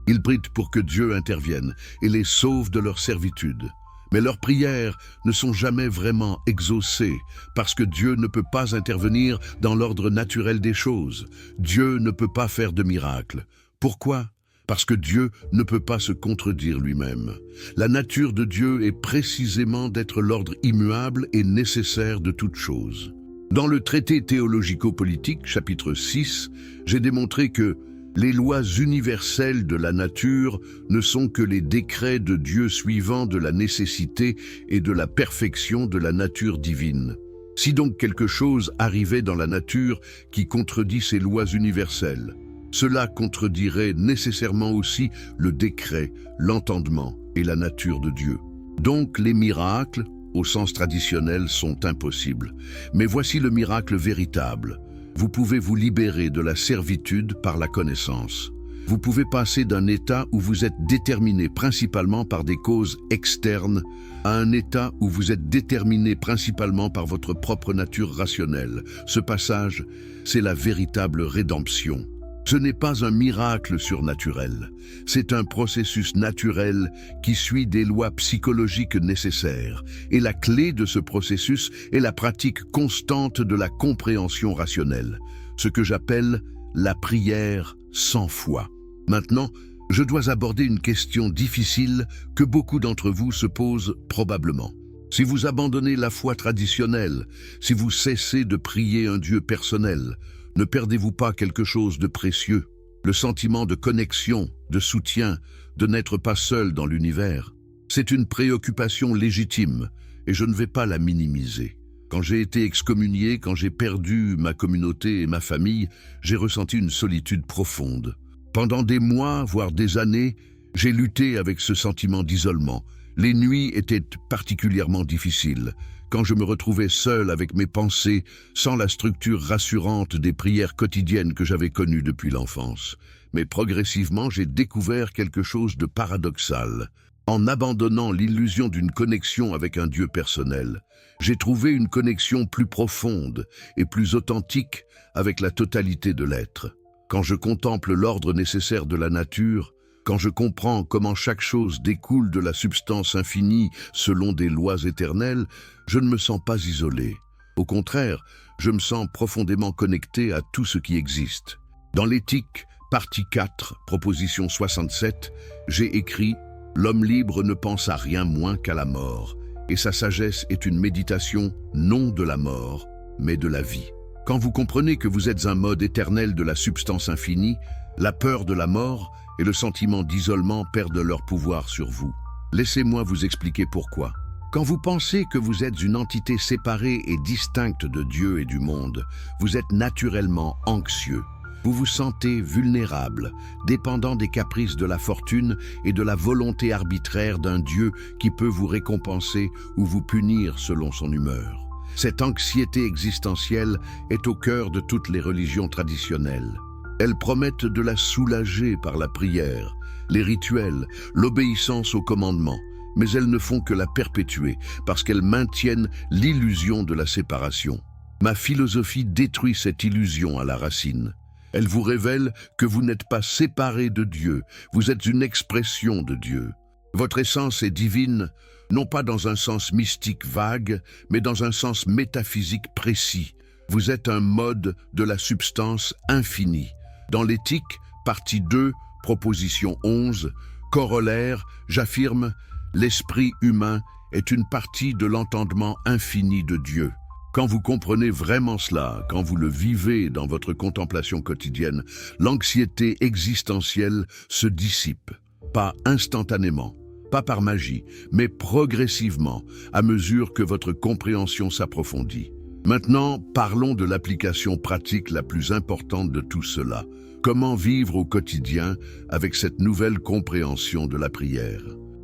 Ils prient pour que Dieu intervienne et les sauve de leur servitude. Mais leurs prières ne sont jamais vraiment exaucées parce que Dieu ne peut pas intervenir dans l'ordre naturel des choses. Dieu ne peut pas faire de miracles. Pourquoi ? Parce que Dieu ne peut pas se contredire lui-même. La nature de Dieu est précisément d'être l'ordre immuable et nécessaire de toute chose. Dans le traité théologico-politique, chapitre 6, j'ai démontré que les lois universelles de la nature ne sont que les décrets de Dieu suivant de la nécessité et de la perfection de la nature divine. Si donc quelque chose arrivait dans la nature qui contredit ces lois universelles, cela contredirait nécessairement aussi le décret, l'entendement et la nature de Dieu. Donc les miracles, au sens traditionnel, sont impossibles. Mais voici le miracle véritable. Vous pouvez vous libérer de la servitude par la connaissance. Vous pouvez passer d'un état où vous êtes déterminé principalement par des causes externes à un état où vous êtes déterminé principalement par votre propre nature rationnelle. Ce passage, c'est la véritable rédemption. Ce n'est pas un miracle surnaturel, c'est un processus naturel qui suit des lois psychologiques nécessaires. Et la clé de ce processus est la pratique constante de la compréhension rationnelle, ce que j'appelle la prière sans foi. Maintenant, je dois aborder une question difficile que beaucoup d'entre vous se posent probablement. Si vous abandonnez la foi traditionnelle, si vous cessez de prier un Dieu personnel, ne perdez-vous pas quelque chose de précieux, le sentiment de connexion, de soutien, de n'être pas seul dans l'univers? C'est une préoccupation légitime et je ne vais pas la minimiser. Quand j'ai été excommunié, quand j'ai perdu ma communauté et ma famille, j'ai ressenti une solitude profonde. Pendant des mois, voire des années, j'ai lutté avec ce sentiment d'isolement. Les nuits étaient particulièrement difficiles. Quand je me retrouvais seul avec mes pensées, sans la structure rassurante des prières quotidiennes que j'avais connues depuis l'enfance. Mais progressivement, j'ai découvert quelque chose de paradoxal. En abandonnant l'illusion d'une connexion avec un Dieu personnel, j'ai trouvé une connexion plus profonde et plus authentique avec la totalité de l'être. Quand je contemple l'ordre nécessaire de la nature, quand je comprends comment chaque chose découle de la substance infinie selon des lois éternelles, je ne me sens pas isolé. Au contraire, je me sens profondément connecté à tout ce qui existe. Dans l'éthique, partie 4, proposition 67, j'ai écrit « L'homme libre ne pense à rien moins qu'à la mort, et sa sagesse est une méditation non de la mort, mais de la vie. » Quand vous comprenez que vous êtes un mode éternel de la substance infinie, la peur de la mort et le sentiment d'isolement perdent leur pouvoir sur vous. Laissez-moi vous expliquer pourquoi. Quand vous pensez que vous êtes une entité séparée et distincte de Dieu et du monde, vous êtes naturellement anxieux. Vous vous sentez vulnérable, dépendant des caprices de la fortune et de la volonté arbitraire d'un Dieu qui peut vous récompenser ou vous punir selon son humeur. Cette anxiété existentielle est au cœur de toutes les religions traditionnelles. Elles promettent de la soulager par la prière, les rituels, l'obéissance aux commandements, mais elles ne font que la perpétuer parce qu'elles maintiennent l'illusion de la séparation. Ma philosophie détruit cette illusion à la racine. Elle vous révèle que vous n'êtes pas séparé de Dieu, vous êtes une expression de Dieu. Votre essence est divine, non pas dans un sens mystique vague, mais dans un sens métaphysique précis. Vous êtes un mode de la substance infinie. Dans l'éthique, partie 2, proposition 11, corollaire, j'affirme, l'esprit humain est une partie de l'entendement infini de Dieu. Quand vous comprenez vraiment cela, quand vous le vivez dans votre contemplation quotidienne, l'anxiété existentielle se dissipe, pas instantanément, pas par magie, mais progressivement, à mesure que votre compréhension s'approfondit. Maintenant, parlons de l'application pratique la plus importante de tout cela. Comment vivre au quotidien avec cette nouvelle compréhension de la prière?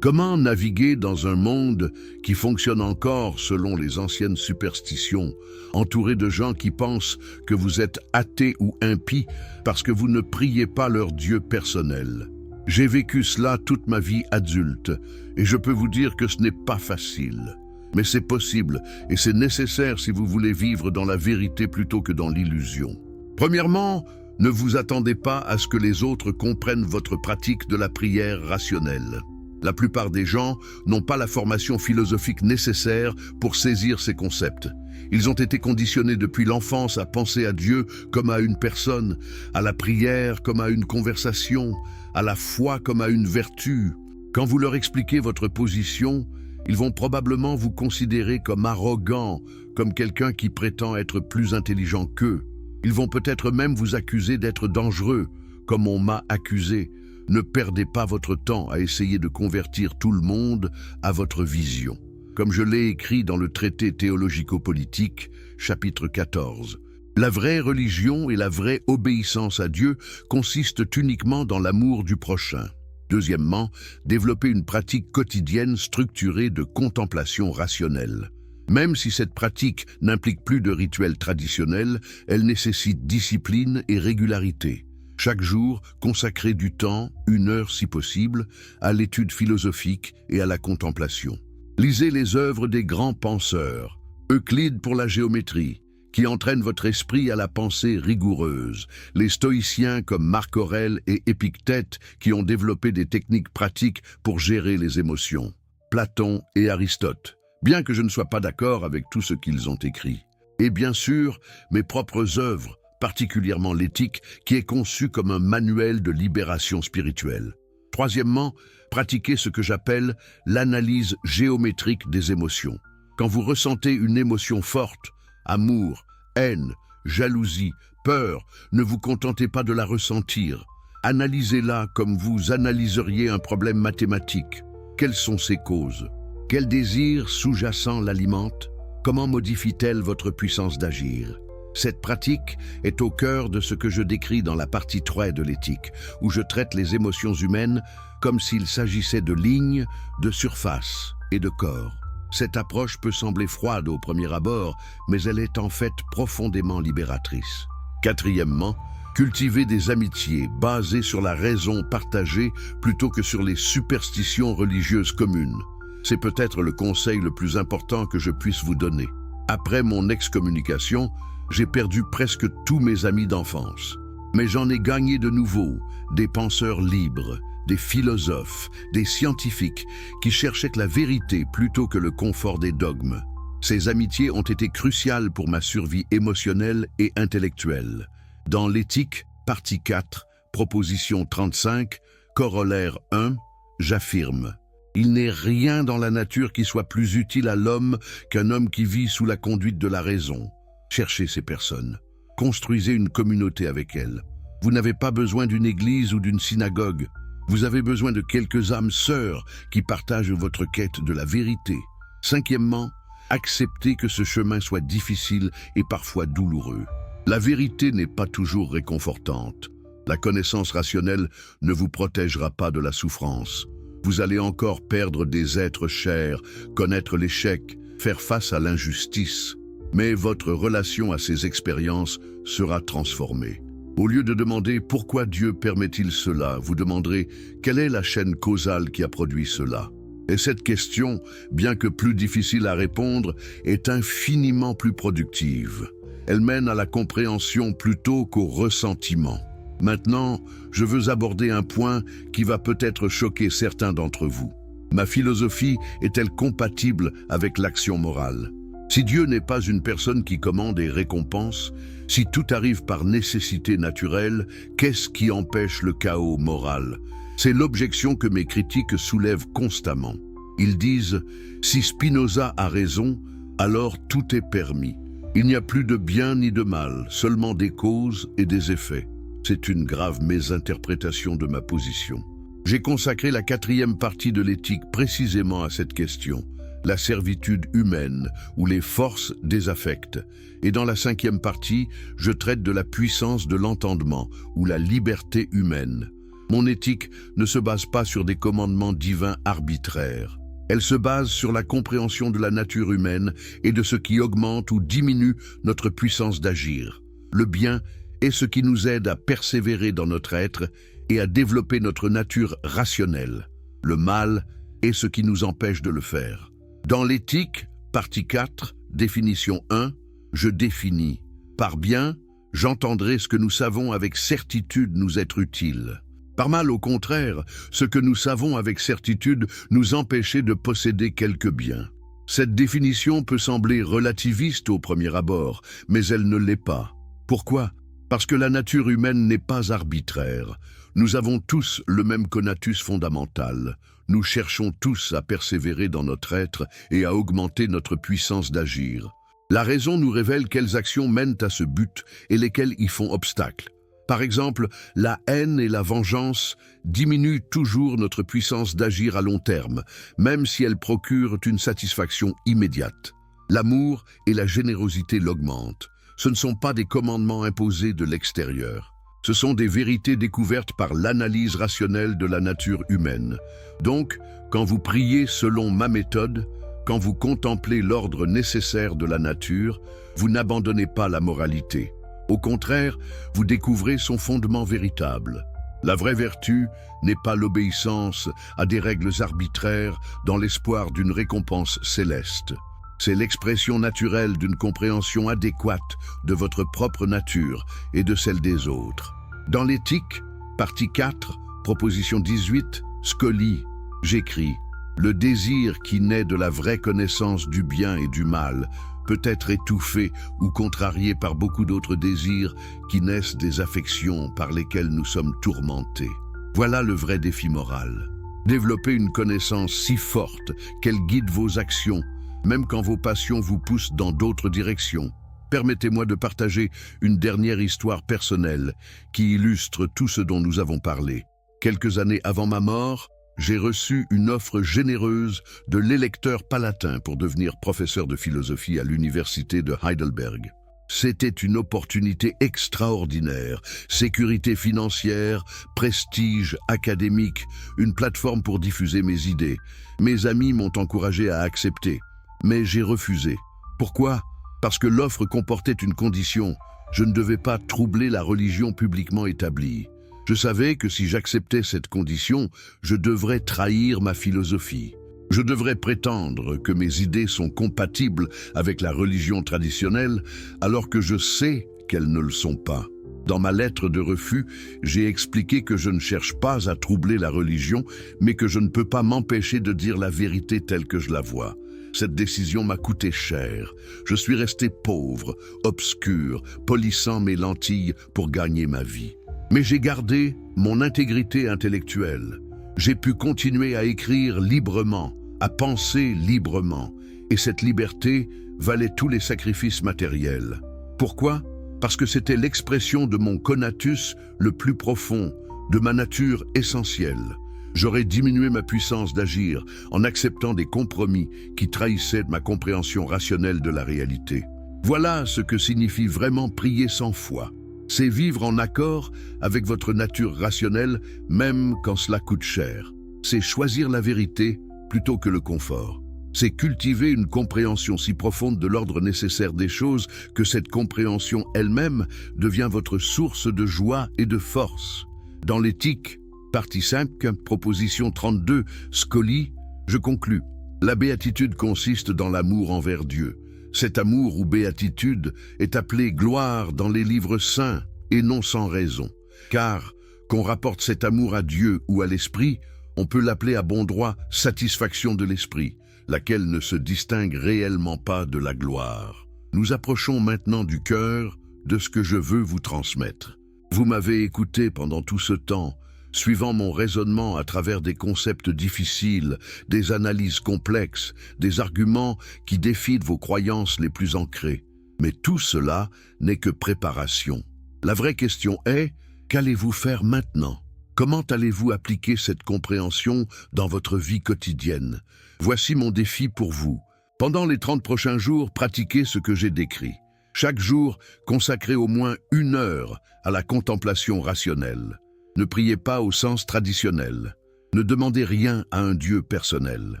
Comment naviguer dans un monde qui fonctionne encore selon les anciennes superstitions, entouré de gens qui pensent que vous êtes athée ou impie parce que vous ne priez pas leur Dieu personnel? J'ai vécu cela toute ma vie adulte et je peux vous dire que ce n'est pas facile. Mais c'est possible et c'est nécessaire si vous voulez vivre dans la vérité plutôt que dans l'illusion. Premièrement, Ne vous attendez pas à ce que les autres comprennent votre pratique de la prière rationnelle. La plupart des gens n'ont pas la formation philosophique nécessaire pour saisir ces concepts. Ils ont été conditionnés depuis l'enfance à penser à Dieu comme à une personne, à la prière comme à une conversation, à la foi comme à une vertu. Quand vous leur expliquez votre position, ils vont probablement vous considérer comme arrogant, comme quelqu'un qui prétend être plus intelligent qu'eux. Ils vont peut-être même vous accuser d'être dangereux, comme on m'a accusé. Ne perdez pas votre temps à essayer de convertir tout le monde à votre vision. Comme je l'ai écrit dans le traité théologico-politique, chapitre 14. La vraie religion et la vraie obéissance à Dieu consistent uniquement dans l'amour du prochain. Deuxièmement, développer une pratique quotidienne structurée de contemplation rationnelle. Même si cette pratique n'implique plus de rituels traditionnels, elle nécessite discipline et régularité. Chaque jour, consacrez du temps, 1 heure si possible, à l'étude philosophique et à la contemplation. Lisez les œuvres des grands penseurs, Euclide pour la géométrie, qui entraîne votre esprit à la pensée rigoureuse, les stoïciens comme Marc Aurèle et Épictète qui ont développé des techniques pratiques pour gérer les émotions, Platon et Aristote, bien que je ne sois pas d'accord avec tout ce qu'ils ont écrit. Et bien sûr, mes propres œuvres, particulièrement l'éthique, qui est conçue comme un manuel de libération spirituelle. Troisièmement, pratiquez ce que j'appelle l'analyse géométrique des émotions. Quand vous ressentez une émotion forte, amour, haine, jalousie, peur, ne vous contentez pas de la ressentir. Analysez-la comme vous analyseriez un problème mathématique. Quelles sont ses causes? Quel désir sous-jacent l'alimente? Comment modifie-t-elle votre puissance d'agir? Cette pratique est au cœur de ce que je décris dans la partie 3 de l'éthique, où je traite les émotions humaines comme s'il s'agissait de lignes, de surface et de corps. Cette approche peut sembler froide au premier abord, mais elle est en fait profondément libératrice. Quatrièmement, cultivez des amitiés basées sur la raison partagée plutôt que sur les superstitions religieuses communes. C'est peut-être le conseil le plus important que je puisse vous donner. Après mon excommunication, j'ai perdu presque tous mes amis d'enfance. Mais j'en ai gagné de nouveaux, des penseurs libres, des philosophes, des scientifiques qui cherchaient la vérité plutôt que le confort des dogmes. Ces amitiés ont été cruciales pour ma survie émotionnelle et intellectuelle. Dans l'éthique, partie 4, proposition 35, corollaire 1, j'affirme: il n'est rien dans la nature qui soit plus utile à l'homme qu'un homme qui vit sous la conduite de la raison. Cherchez ces personnes. Construisez une communauté avec elles. Vous n'avez pas besoin d'une église ou d'une synagogue. Vous avez besoin de quelques âmes sœurs qui partagent votre quête de la vérité. Cinquièmement, acceptez que ce chemin soit difficile et parfois douloureux. La vérité n'est pas toujours réconfortante. La connaissance rationnelle ne vous protégera pas de la souffrance. Vous allez encore perdre des êtres chers, connaître l'échec, faire face à l'injustice. Mais votre relation à ces expériences sera transformée. Au lieu de demander pourquoi Dieu permet-il cela, vous demanderez quelle est la chaîne causale qui a produit cela. Et cette question, bien que plus difficile à répondre, est infiniment plus productive. Elle mène à la compréhension plutôt qu'au ressentiment. Maintenant, je veux aborder un point qui va peut-être choquer certains d'entre vous. Ma philosophie est-elle compatible avec l'action morale? Si Dieu n'est pas une personne qui commande et récompense, si tout arrive par nécessité naturelle, qu'est-ce qui empêche le chaos moral? C'est l'objection que mes critiques soulèvent constamment. Ils disent « Si Spinoza a raison, alors tout est permis. Il n'y a plus de bien ni de mal, seulement des causes et des effets. » C'est une grave mésinterprétation de ma position. J'ai consacré la 4e partie de l'éthique précisément à cette question. La servitude humaine ou les forces des affects. Et dans la 5e partie, je traite de la puissance de l'entendement ou la liberté humaine. Mon éthique ne se base pas sur des commandements divins arbitraires. Elle se base sur la compréhension de la nature humaine et de ce qui augmente ou diminue notre puissance d'agir. Le bien est ce qui nous aide à persévérer dans notre être et à développer notre nature rationnelle. Le mal est ce qui nous empêche de le faire. Dans l'éthique, partie 4, définition 1, je définis. Par bien, j'entendrai ce que nous savons avec certitude nous être utile. Par mal, au contraire, ce que nous savons avec certitude nous empêcher de posséder quelque bien. Cette définition peut sembler relativiste au premier abord, mais elle ne l'est pas. Pourquoi ? Parce que la nature humaine n'est pas arbitraire. Nous avons tous le même conatus fondamental. Nous cherchons tous à persévérer dans notre être et à augmenter notre puissance d'agir. La raison nous révèle quelles actions mènent à ce but et lesquelles y font obstacle. Par exemple, la haine et la vengeance diminuent toujours notre puissance d'agir à long terme, même si elles procurent une satisfaction immédiate. L'amour et la générosité l'augmentent. Ce ne sont pas des commandements imposés de l'extérieur. Ce sont des vérités découvertes par l'analyse rationnelle de la nature humaine. Donc, quand vous priez selon ma méthode, quand vous contemplez l'ordre nécessaire de la nature, vous n'abandonnez pas la moralité. Au contraire, vous découvrez son fondement véritable. La vraie vertu n'est pas l'obéissance à des règles arbitraires dans l'espoir d'une récompense céleste. C'est l'expression naturelle d'une compréhension adéquate de votre propre nature et de celle des autres. Dans l'éthique, partie 4, proposition 18, Scully, j'écris « Le désir qui naît de la vraie connaissance du bien et du mal peut être étouffé ou contrarié par beaucoup d'autres désirs qui naissent des affections par lesquelles nous sommes tourmentés. Voilà le vrai défi moral. Développer une connaissance si forte qu'elle guide vos actions, même quand vos passions vous poussent dans d'autres directions. Permettez-moi de partager une dernière histoire personnelle qui illustre tout ce dont nous avons parlé. Quelques années avant ma mort, j'ai reçu une offre généreuse de l'électeur palatin pour devenir professeur de philosophie à l'université de Heidelberg. C'était une opportunité extraordinaire, sécurité financière, prestige académique, une plateforme pour diffuser mes idées. Mes amis m'ont encouragé à accepter, mais j'ai refusé. Pourquoi ? Parce que l'offre comportait une condition. Je ne devais pas troubler la religion publiquement établie. Je savais que si j'acceptais cette condition, je devrais trahir ma philosophie. Je devrais prétendre que mes idées sont compatibles avec la religion traditionnelle, alors que je sais qu'elles ne le sont pas. Dans ma lettre de refus, j'ai expliqué que je ne cherche pas à troubler la religion, mais que je ne peux pas m'empêcher de dire la vérité telle que je la vois. Cette décision m'a coûté cher. Je suis resté pauvre, obscur, polissant mes lentilles pour gagner ma vie. Mais j'ai gardé mon intégrité intellectuelle. J'ai pu continuer à écrire librement, à penser librement. Et cette liberté valait tous les sacrifices matériels. Pourquoi ? Parce que c'était l'expression de mon conatus le plus profond, de ma nature essentielle. J'aurais diminué ma puissance d'agir en acceptant des compromis qui trahissaient ma compréhension rationnelle de la réalité. Voilà ce que signifie vraiment prier sans foi. C'est vivre en accord avec votre nature rationnelle, même quand cela coûte cher. C'est choisir la vérité plutôt que le confort. C'est cultiver une compréhension si profonde de l'ordre nécessaire des choses que cette compréhension elle-même devient votre source de joie et de force. Dans l'éthique, partie 5, proposition 32, Scully, je conclus. La béatitude consiste dans l'amour envers Dieu. Cet amour ou béatitude est appelé gloire dans les livres saints et non sans raison. Car, qu'on rapporte cet amour à Dieu ou à l'esprit, on peut l'appeler à bon droit satisfaction de l'esprit, laquelle ne se distingue réellement pas de la gloire. Nous approchons maintenant du cœur de ce que je veux vous transmettre. Vous m'avez écouté pendant tout ce temps, suivant mon raisonnement à travers des concepts difficiles, des analyses complexes, des arguments qui défient vos croyances les plus ancrées. Mais tout cela n'est que préparation. La vraie question est, qu'allez-vous faire maintenant ? Comment allez-vous appliquer cette compréhension dans votre vie quotidienne ? Voici mon défi pour vous. Pendant les 30 prochains jours, pratiquez ce que j'ai décrit. Chaque jour, consacrez au moins 1 heure à la contemplation rationnelle. Ne priez pas au sens traditionnel. Ne demandez rien à un Dieu personnel.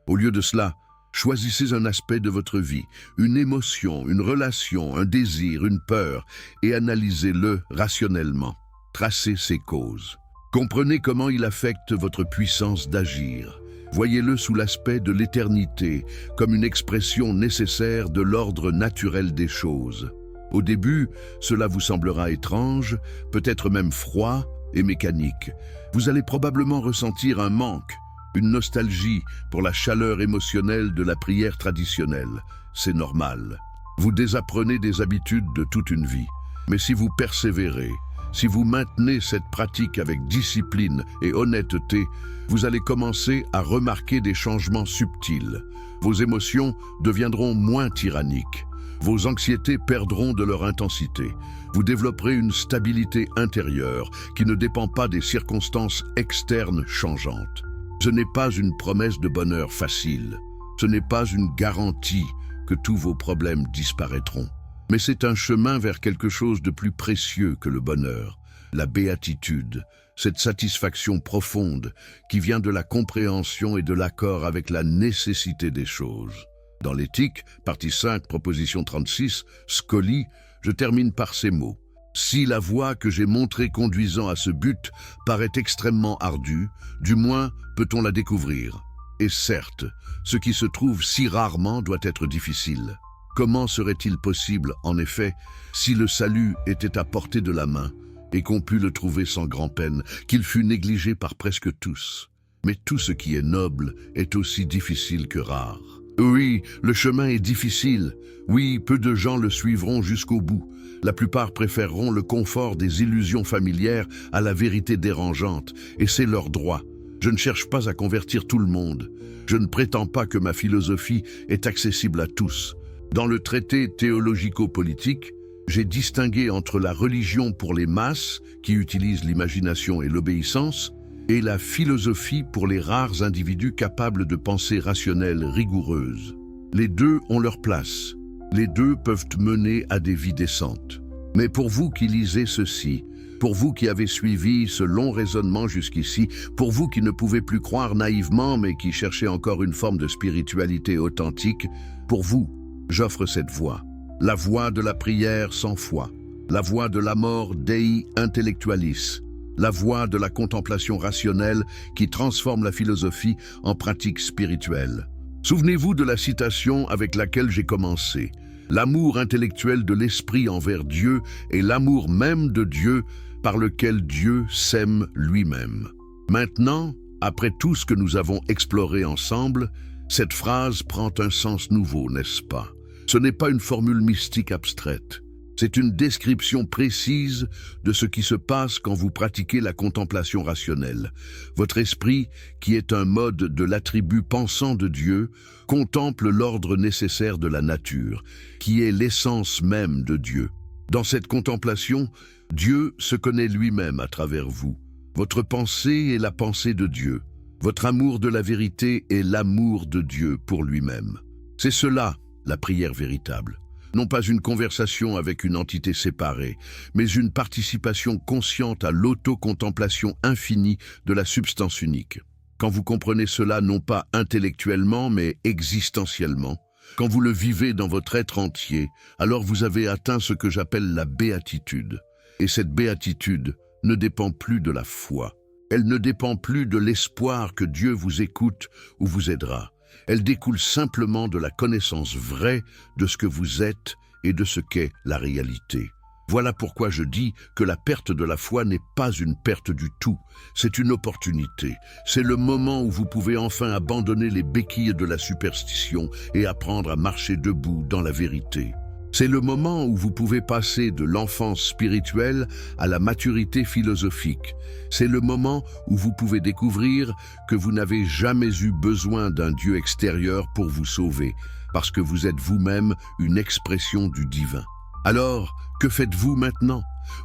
Au lieu de cela, choisissez un aspect de votre vie, une émotion, une relation, un désir, une peur, et analysez-le rationnellement. Tracez ses causes. Comprenez comment il affecte votre puissance d'agir. Voyez-le sous l'aspect de l'éternité, comme une expression nécessaire de l'ordre naturel des choses. Au début, cela vous semblera étrange, peut-être même froid et mécanique. Vous allez probablement ressentir un manque, une nostalgie pour la chaleur émotionnelle de la prière traditionnelle. C'est normal. Vous désapprenez des habitudes de toute une vie. Mais si vous persévérez, si vous maintenez cette pratique avec discipline et honnêteté, vous allez commencer à remarquer des changements subtils. Vos émotions deviendront moins tyranniques. Vos anxiétés perdront de leur intensité. Vous développerez une stabilité intérieure qui ne dépend pas des circonstances externes changeantes. Ce n'est pas une promesse de bonheur facile. Ce n'est pas une garantie que tous vos problèmes disparaîtront. Mais c'est un chemin vers quelque chose de plus précieux que le bonheur, la béatitude, cette satisfaction profonde qui vient de la compréhension et de l'accord avec la nécessité des choses. Dans l'éthique, partie 5, proposition 36, Scully, je termine par ces mots. Si la voie que j'ai montrée conduisant à ce but paraît extrêmement ardue, du moins peut-on la découvrir. Et certes, ce qui se trouve si rarement doit être difficile. Comment serait-il possible, en effet, si le salut était à portée de la main et qu'on pût le trouver sans grand-peine, qu'il fût négligé par presque tous? Mais tout ce qui est noble est aussi difficile que rare. Oui, le chemin est difficile. Oui, peu de gens le suivront jusqu'au bout. La plupart préféreront le confort des illusions familières à la vérité dérangeante, et c'est leur droit. Je ne cherche pas à convertir tout le monde. Je ne prétends pas que ma philosophie est accessible à tous. Dans le traité théologico-politique, j'ai distingué entre la religion pour les masses, qui utilisent l'imagination et l'obéissance, et la philosophie pour les rares individus capables de pensée rationnelle rigoureuse. Les deux ont leur place. Les deux peuvent mener à des vies décentes. Mais pour vous qui lisez ceci, pour vous qui avez suivi ce long raisonnement jusqu'ici, pour vous qui ne pouvez plus croire naïvement mais qui cherchez encore une forme de spiritualité authentique, pour vous, j'offre cette voie. La voie de la prière sans foi. La voie de l'amor Dei intellectualis. La voie de la contemplation rationnelle qui transforme la philosophie en pratique spirituelle. Souvenez-vous de la citation avec laquelle j'ai commencé. L'amour intellectuel de l'esprit envers Dieu est l'amour même de Dieu par lequel Dieu s'aime lui-même. Maintenant, après tout ce que nous avons exploré ensemble, cette phrase prend un sens nouveau, n'est-ce pas? Ce n'est pas une formule mystique abstraite. C'est une description précise de ce qui se passe quand vous pratiquez la contemplation rationnelle. Votre esprit, qui est un mode de l'attribut pensant de Dieu, contemple l'ordre nécessaire de la nature, qui est l'essence même de Dieu. Dans cette contemplation, Dieu se connaît lui-même à travers vous. Votre pensée est la pensée de Dieu. Votre amour de la vérité est l'amour de Dieu pour lui-même. C'est cela, la prière véritable. Non pas une conversation avec une entité séparée, mais une participation consciente à l'auto-contemplation infinie de la substance unique. Quand vous comprenez cela non pas intellectuellement, mais existentiellement, quand vous le vivez dans votre être entier, alors vous avez atteint ce que j'appelle la béatitude. Et cette béatitude ne dépend plus de la foi. Elle ne dépend plus de l'espoir que Dieu vous écoute ou vous aidera. Elle découle simplement de la connaissance vraie de ce que vous êtes et de ce qu'est la réalité. Voilà pourquoi je dis que la perte de la foi n'est pas une perte du tout, c'est une opportunité. C'est le moment où vous pouvez enfin abandonner les béquilles de la superstition et apprendre à marcher debout dans la vérité. C'est le moment où vous pouvez passer de l'enfance spirituelle à la maturité philosophique. C'est le moment où vous pouvez découvrir que vous n'avez jamais eu besoin d'un Dieu extérieur pour vous sauver, parce que vous êtes vous-même une expression du divin. Alors, que faites-vous maintenant?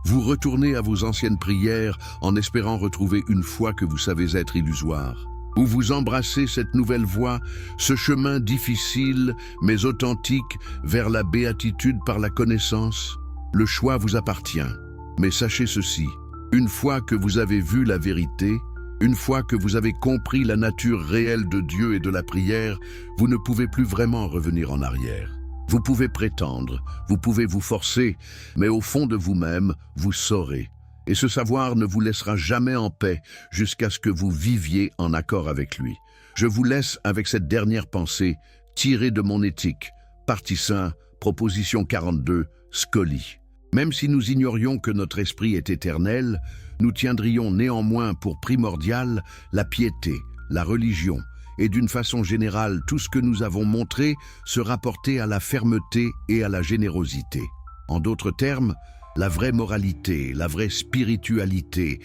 Vous retournez à vos anciennes prières en espérant retrouver une foi que vous savez être illusoire. Ou vous embrassez cette nouvelle voie, ce chemin difficile mais authentique vers la béatitude par la connaissance? Le choix vous appartient. Mais sachez ceci, une fois que vous avez vu la vérité, une fois que vous avez compris la nature réelle de Dieu et de la prière, vous ne pouvez plus vraiment revenir en arrière. Vous pouvez prétendre, vous pouvez vous forcer, mais au fond de vous-même, vous saurez. Et ce savoir ne vous laissera jamais en paix jusqu'à ce que vous viviez en accord avec lui. Je vous laisse avec cette dernière pensée tirée de mon éthique, partie 5, proposition 42, scoli. Même si nous ignorions que notre esprit est éternel, nous tiendrions néanmoins pour primordial la piété, la religion, et d'une façon générale tout ce que nous avons montré se rapporter à la fermeté et à la générosité. En d'autres termes, la vraie moralité, la vraie spiritualité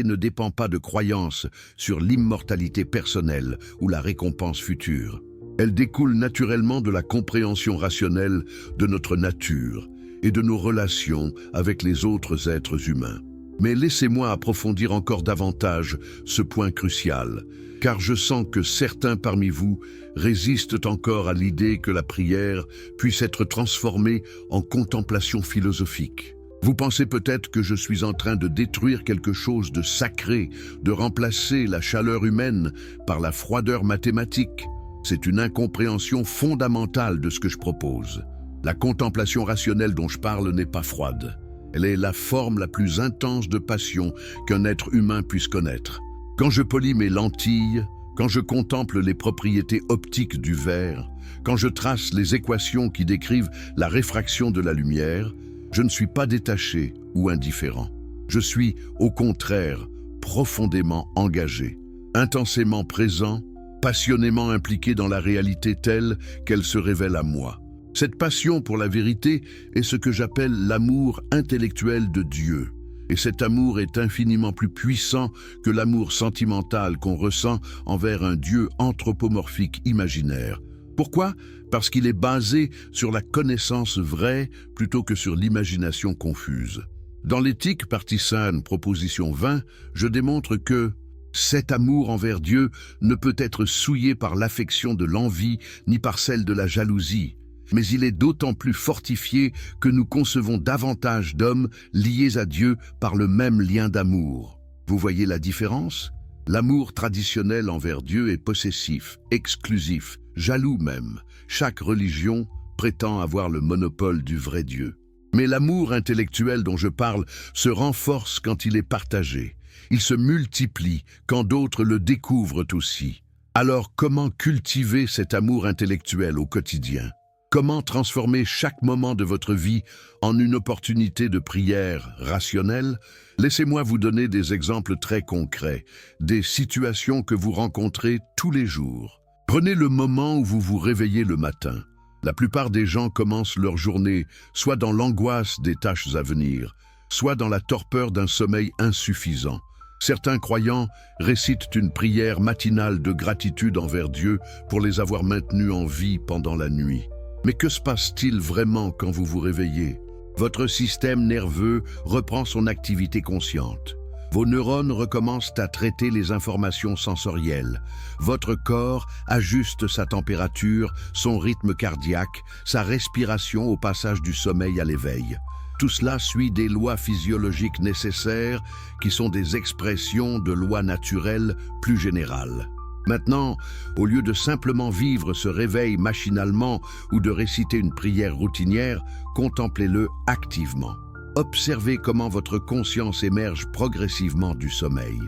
ne dépend pas de croyances sur l'immortalité personnelle ou la récompense future. Elle découle naturellement de la compréhension rationnelle de notre nature et de nos relations avec les autres êtres humains. Mais laissez-moi approfondir encore davantage ce point crucial, car je sens que certains parmi vous résistent encore à l'idée que la prière puisse être transformée en contemplation philosophique. Vous pensez peut-être que je suis en train de détruire quelque chose de sacré, de remplacer la chaleur humaine par la froideur mathématique. C'est une incompréhension fondamentale de ce que je propose. La contemplation rationnelle dont je parle n'est pas froide. Elle est la forme la plus intense de passion qu'un être humain puisse connaître. Quand je polis mes lentilles, quand je contemple les propriétés optiques du verre, quand je trace les équations qui décrivent la réfraction de la lumière, je ne suis pas détaché ou indifférent. Je suis, au contraire, profondément engagé, intensément présent, passionnément impliqué dans la réalité telle qu'elle se révèle à moi. Cette passion pour la vérité est ce que j'appelle l'amour intellectuel de Dieu. Et cet amour est infiniment plus puissant que l'amour sentimental qu'on ressent envers un Dieu anthropomorphique imaginaire. Pourquoi? Parce qu'il est basé sur la connaissance vraie plutôt que sur l'imagination confuse. Dans l'éthique partisane, proposition 20, je démontre que cet amour envers Dieu ne peut être souillé par l'affection de l'envie ni par celle de la jalousie. Mais il est d'autant plus fortifié que nous concevons davantage d'hommes liés à Dieu par le même lien d'amour. Vous voyez la différence? L'amour traditionnel envers Dieu est possessif, exclusif, jaloux même. Chaque religion prétend avoir le monopole du vrai Dieu. Mais l'amour intellectuel dont je parle se renforce quand il est partagé. Il se multiplie quand d'autres le découvrent aussi. Alors comment cultiver cet amour intellectuel au quotidien? Comment transformer chaque moment de votre vie en une opportunité de prière rationnelle? Laissez-moi vous donner des exemples très concrets, des situations que vous rencontrez tous les jours. Prenez le moment où vous vous réveillez le matin. La plupart des gens commencent leur journée soit dans l'angoisse des tâches à venir, soit dans la torpeur d'un sommeil insuffisant. Certains croyants récitent une prière matinale de gratitude envers Dieu pour les avoir maintenus en vie pendant la nuit. Mais que se passe-t-il vraiment quand vous vous réveillez? Votre système nerveux reprend son activité consciente. Vos neurones recommencent à traiter les informations sensorielles. Votre corps ajuste sa température, son rythme cardiaque, sa respiration au passage du sommeil à l'éveil. Tout cela suit des lois physiologiques nécessaires qui sont des expressions de lois naturelles plus générales. Maintenant, au lieu de simplement vivre ce réveil machinalement ou de réciter une prière routinière, contemplez-le activement. Observez comment votre conscience émerge progressivement du sommeil.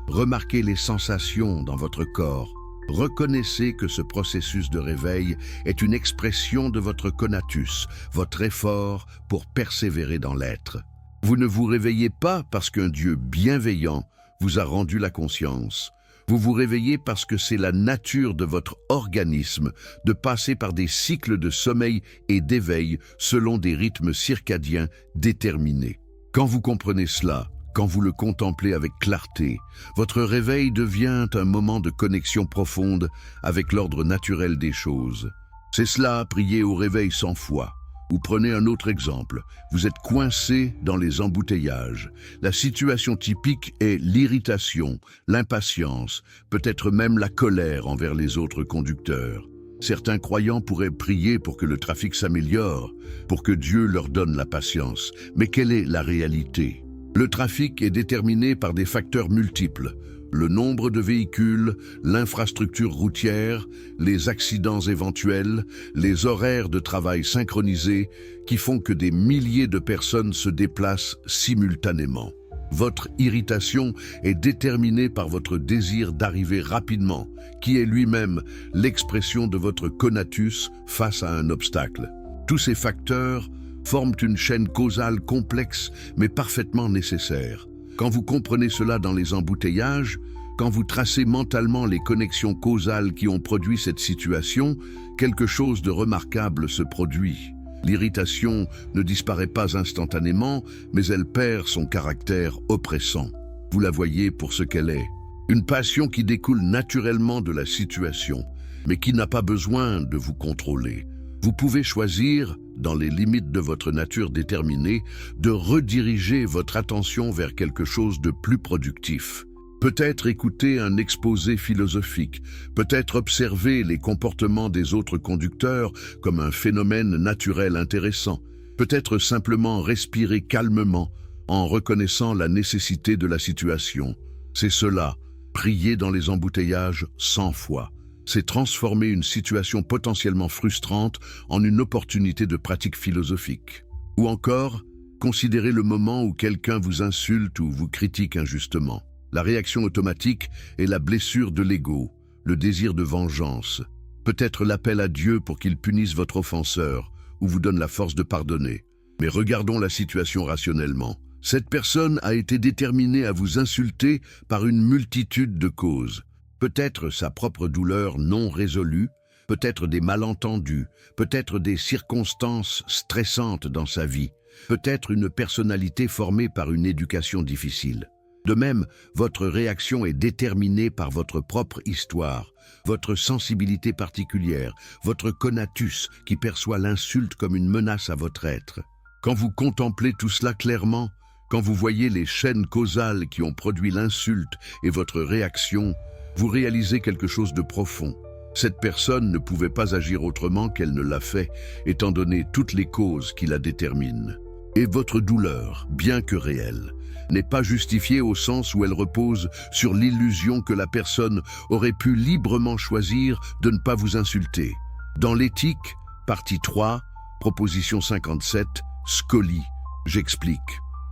Remarquez les sensations dans votre corps. Reconnaissez que ce processus de réveil est une expression de votre conatus, votre effort pour persévérer dans l'être. Vous ne vous réveillez pas parce qu'un Dieu bienveillant vous a rendu la conscience. Vous vous réveillez parce que c'est la nature de votre organisme de passer par des cycles de sommeil et d'éveil selon des rythmes circadiens déterminés. Quand vous comprenez cela, quand vous le contemplez avec clarté, votre réveil devient un moment de connexion profonde avec l'ordre naturel des choses. C'est cela, prier au réveil 100 fois. Ou prenez un autre exemple, vous êtes coincé dans les embouteillages. La situation typique est l'irritation, l'impatience, peut-être même la colère envers les autres conducteurs. Certains croyants pourraient prier pour que le trafic s'améliore, pour que Dieu leur donne la patience. Mais quelle est la réalité? Le trafic est déterminé par des facteurs multiples. Le nombre de véhicules, l'infrastructure routière, les accidents éventuels, les horaires de travail synchronisés qui font que des milliers de personnes se déplacent simultanément. Votre irritation est déterminée par votre désir d'arriver rapidement, qui est lui-même l'expression de votre conatus face à un obstacle. Tous ces facteurs forment une chaîne causale complexe mais parfaitement nécessaire. Quand vous comprenez cela dans les embouteillages, quand vous tracez mentalement les connexions causales qui ont produit cette situation, quelque chose de remarquable se produit. L'irritation ne disparaît pas instantanément, mais elle perd son caractère oppressant. Vous la voyez pour ce qu'elle est. Une passion qui découle naturellement de la situation, mais qui n'a pas besoin de vous contrôler. Vous pouvez choisir, dans les limites de votre nature déterminée, de rediriger votre attention vers quelque chose de plus productif. Peut-être écouter un exposé philosophique, peut-être observer les comportements des autres conducteurs comme un phénomène naturel intéressant, peut-être simplement respirer calmement en reconnaissant la nécessité de la situation. C'est cela, prier dans les embouteillages 100 fois. C'est transformer une situation potentiellement frustrante en une opportunité de pratique philosophique. Ou encore, considérer le moment où quelqu'un vous insulte ou vous critique injustement. La réaction automatique est la blessure de l'ego, le désir de vengeance, peut-être l'appel à Dieu pour qu'il punisse votre offenseur ou vous donne la force de pardonner. Mais regardons la situation rationnellement. Cette personne a été déterminée à vous insulter par une multitude de causes. Peut-être sa propre douleur non résolue, peut-être des malentendus, peut-être des circonstances stressantes dans sa vie, peut-être une personnalité formée par une éducation difficile. De même, votre réaction est déterminée par votre propre histoire, votre sensibilité particulière, votre conatus qui perçoit l'insulte comme une menace à votre être. Quand vous contemplez tout cela clairement, quand vous voyez les chaînes causales qui ont produit l'insulte et votre réaction, vous réalisez quelque chose de profond. Cette personne ne pouvait pas agir autrement qu'elle ne l'a fait, étant donné toutes les causes qui la déterminent. Et votre douleur, bien que réelle, n'est pas justifiée au sens où elle repose sur l'illusion que la personne aurait pu librement choisir de ne pas vous insulter. Dans l'éthique, partie 3, proposition 57, Scully, j'explique.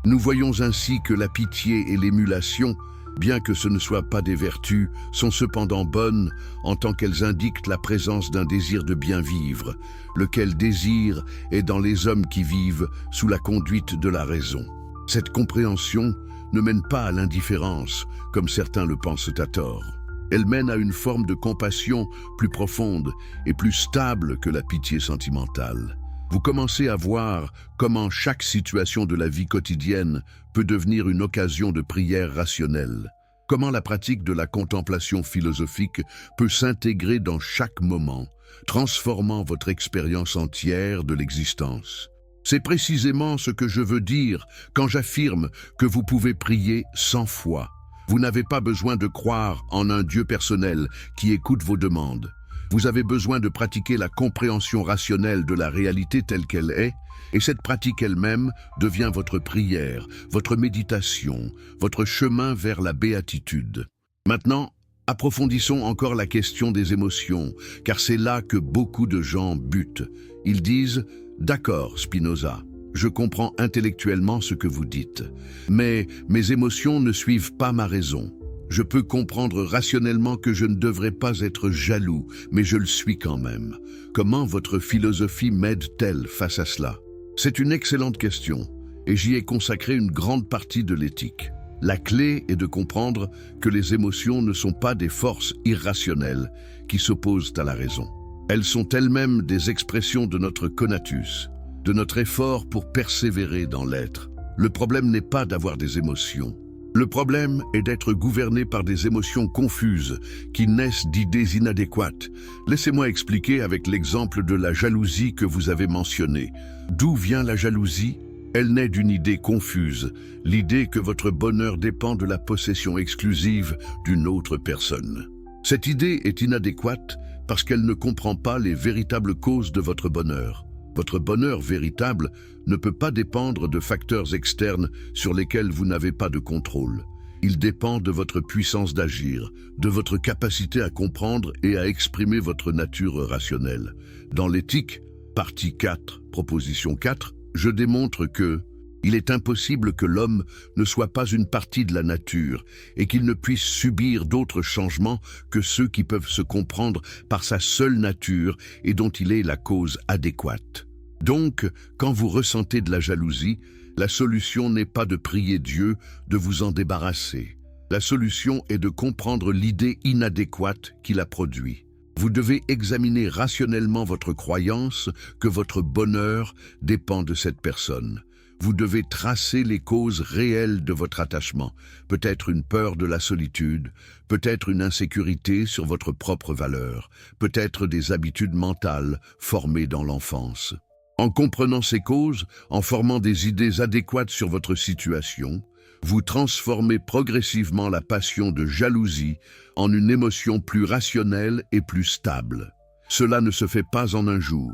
Nous voyons ainsi que la pitié et l'émulation, bien que ce ne soient pas des vertus, sont cependant bonnes en tant qu'elles indiquent la présence d'un désir de bien vivre, lequel désir est dans les hommes qui vivent sous la conduite de la raison. Cette compréhension ne mène pas à l'indifférence, comme certains le pensent à tort. Elle mène à une forme de compassion plus profonde et plus stable que la pitié sentimentale. Vous commencez à voir comment chaque situation de la vie quotidienne peut devenir une occasion de prière rationnelle. Comment la pratique de la contemplation philosophique peut s'intégrer dans chaque moment, transformant votre expérience entière de l'existence. C'est précisément ce que je veux dire quand j'affirme que vous pouvez prier 100 fois. Vous n'avez pas besoin de croire en un Dieu personnel qui écoute vos demandes. Vous avez besoin de pratiquer la compréhension rationnelle de la réalité telle qu'elle est, et cette pratique elle-même devient votre prière, votre méditation, votre chemin vers la béatitude. Maintenant, approfondissons encore la question des émotions, car c'est là que beaucoup de gens butent. Ils disent « D'accord, Spinoza, je comprends intellectuellement ce que vous dites, mais mes émotions ne suivent pas ma raison. Je peux comprendre rationnellement que je ne devrais pas être jaloux, mais je le suis quand même. Comment votre philosophie m'aide-t-elle face à cela? C'est une excellente question, et j'y ai consacré une grande partie de l'éthique. La clé est de comprendre que les émotions ne sont pas des forces irrationnelles qui s'opposent à la raison. Elles sont elles-mêmes des expressions de notre conatus, de notre effort pour persévérer dans l'être. Le problème n'est pas d'avoir des émotions. Le problème est d'être gouverné par des émotions confuses qui naissent d'idées inadéquates. Laissez-moi expliquer avec l'exemple de la jalousie que vous avez mentionné. D'où vient la jalousie? Elle naît d'une idée confuse, l'idée que votre bonheur dépend de la possession exclusive d'une autre personne. Cette idée est inadéquate parce qu'elle ne comprend pas les véritables causes de votre bonheur. Votre bonheur véritable ne peut pas dépendre de facteurs externes sur lesquels vous n'avez pas de contrôle. Il dépend de votre puissance d'agir, de votre capacité à comprendre et à exprimer votre nature rationnelle. Dans l'éthique, partie 4, proposition 4, je démontre que il est impossible que l'homme ne soit pas une partie de la nature et qu'il ne puisse subir d'autres changements que ceux qui peuvent se comprendre par sa seule nature et dont il est la cause adéquate. Donc, quand vous ressentez de la jalousie, la solution n'est pas de prier Dieu de vous en débarrasser. La solution est de comprendre l'idée inadéquate qui la produit. Vous devez examiner rationnellement votre croyance que votre bonheur dépend de cette personne. Vous devez tracer les causes réelles de votre attachement, peut-être une peur de la solitude, peut-être une insécurité sur votre propre valeur, peut-être des habitudes mentales formées dans l'enfance. En comprenant ces causes, en formant des idées adéquates sur votre situation, vous transformez progressivement la passion de jalousie en une émotion plus rationnelle et plus stable. Cela ne se fait pas en un jour.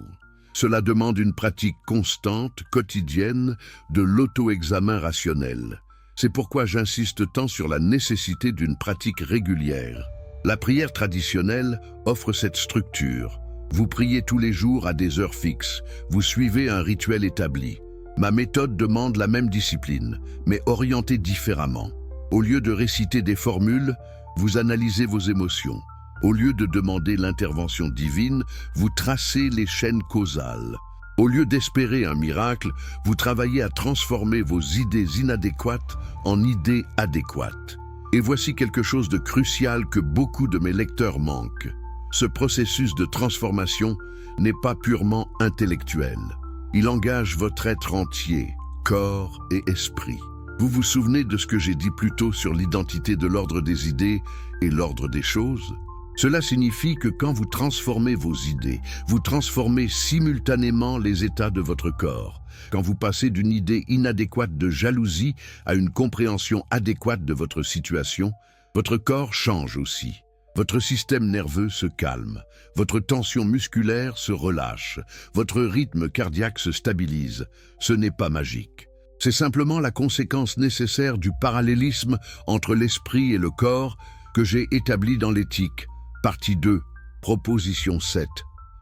Cela demande une pratique constante, quotidienne, de l'auto-examen rationnel. C'est pourquoi j'insiste tant sur la nécessité d'une pratique régulière. La prière traditionnelle offre cette structure. Vous priez tous les jours à des heures fixes. Vous suivez un rituel établi. Ma méthode demande la même discipline, mais orientée différemment. Au lieu de réciter des formules, vous analysez vos émotions. Au lieu de demander l'intervention divine, vous tracez les chaînes causales. Au lieu d'espérer un miracle, vous travaillez à transformer vos idées inadéquates en idées adéquates. Et voici quelque chose de crucial que beaucoup de mes lecteurs manquent. Ce processus de transformation n'est pas purement intellectuel. Il engage votre être entier, corps et esprit. Vous vous souvenez de ce que j'ai dit plus tôt sur l'identité de l'ordre des idées et l'ordre des choses? Cela signifie que quand vous transformez vos idées, vous transformez simultanément les états de votre corps. Quand vous passez d'une idée inadéquate de jalousie à une compréhension adéquate de votre situation, votre corps change aussi. Votre système nerveux se calme, votre tension musculaire se relâche, votre rythme cardiaque se stabilise. Ce n'est pas magique. C'est simplement la conséquence nécessaire du parallélisme entre l'esprit et le corps que j'ai établi dans l'éthique. Partie 2, proposition 7.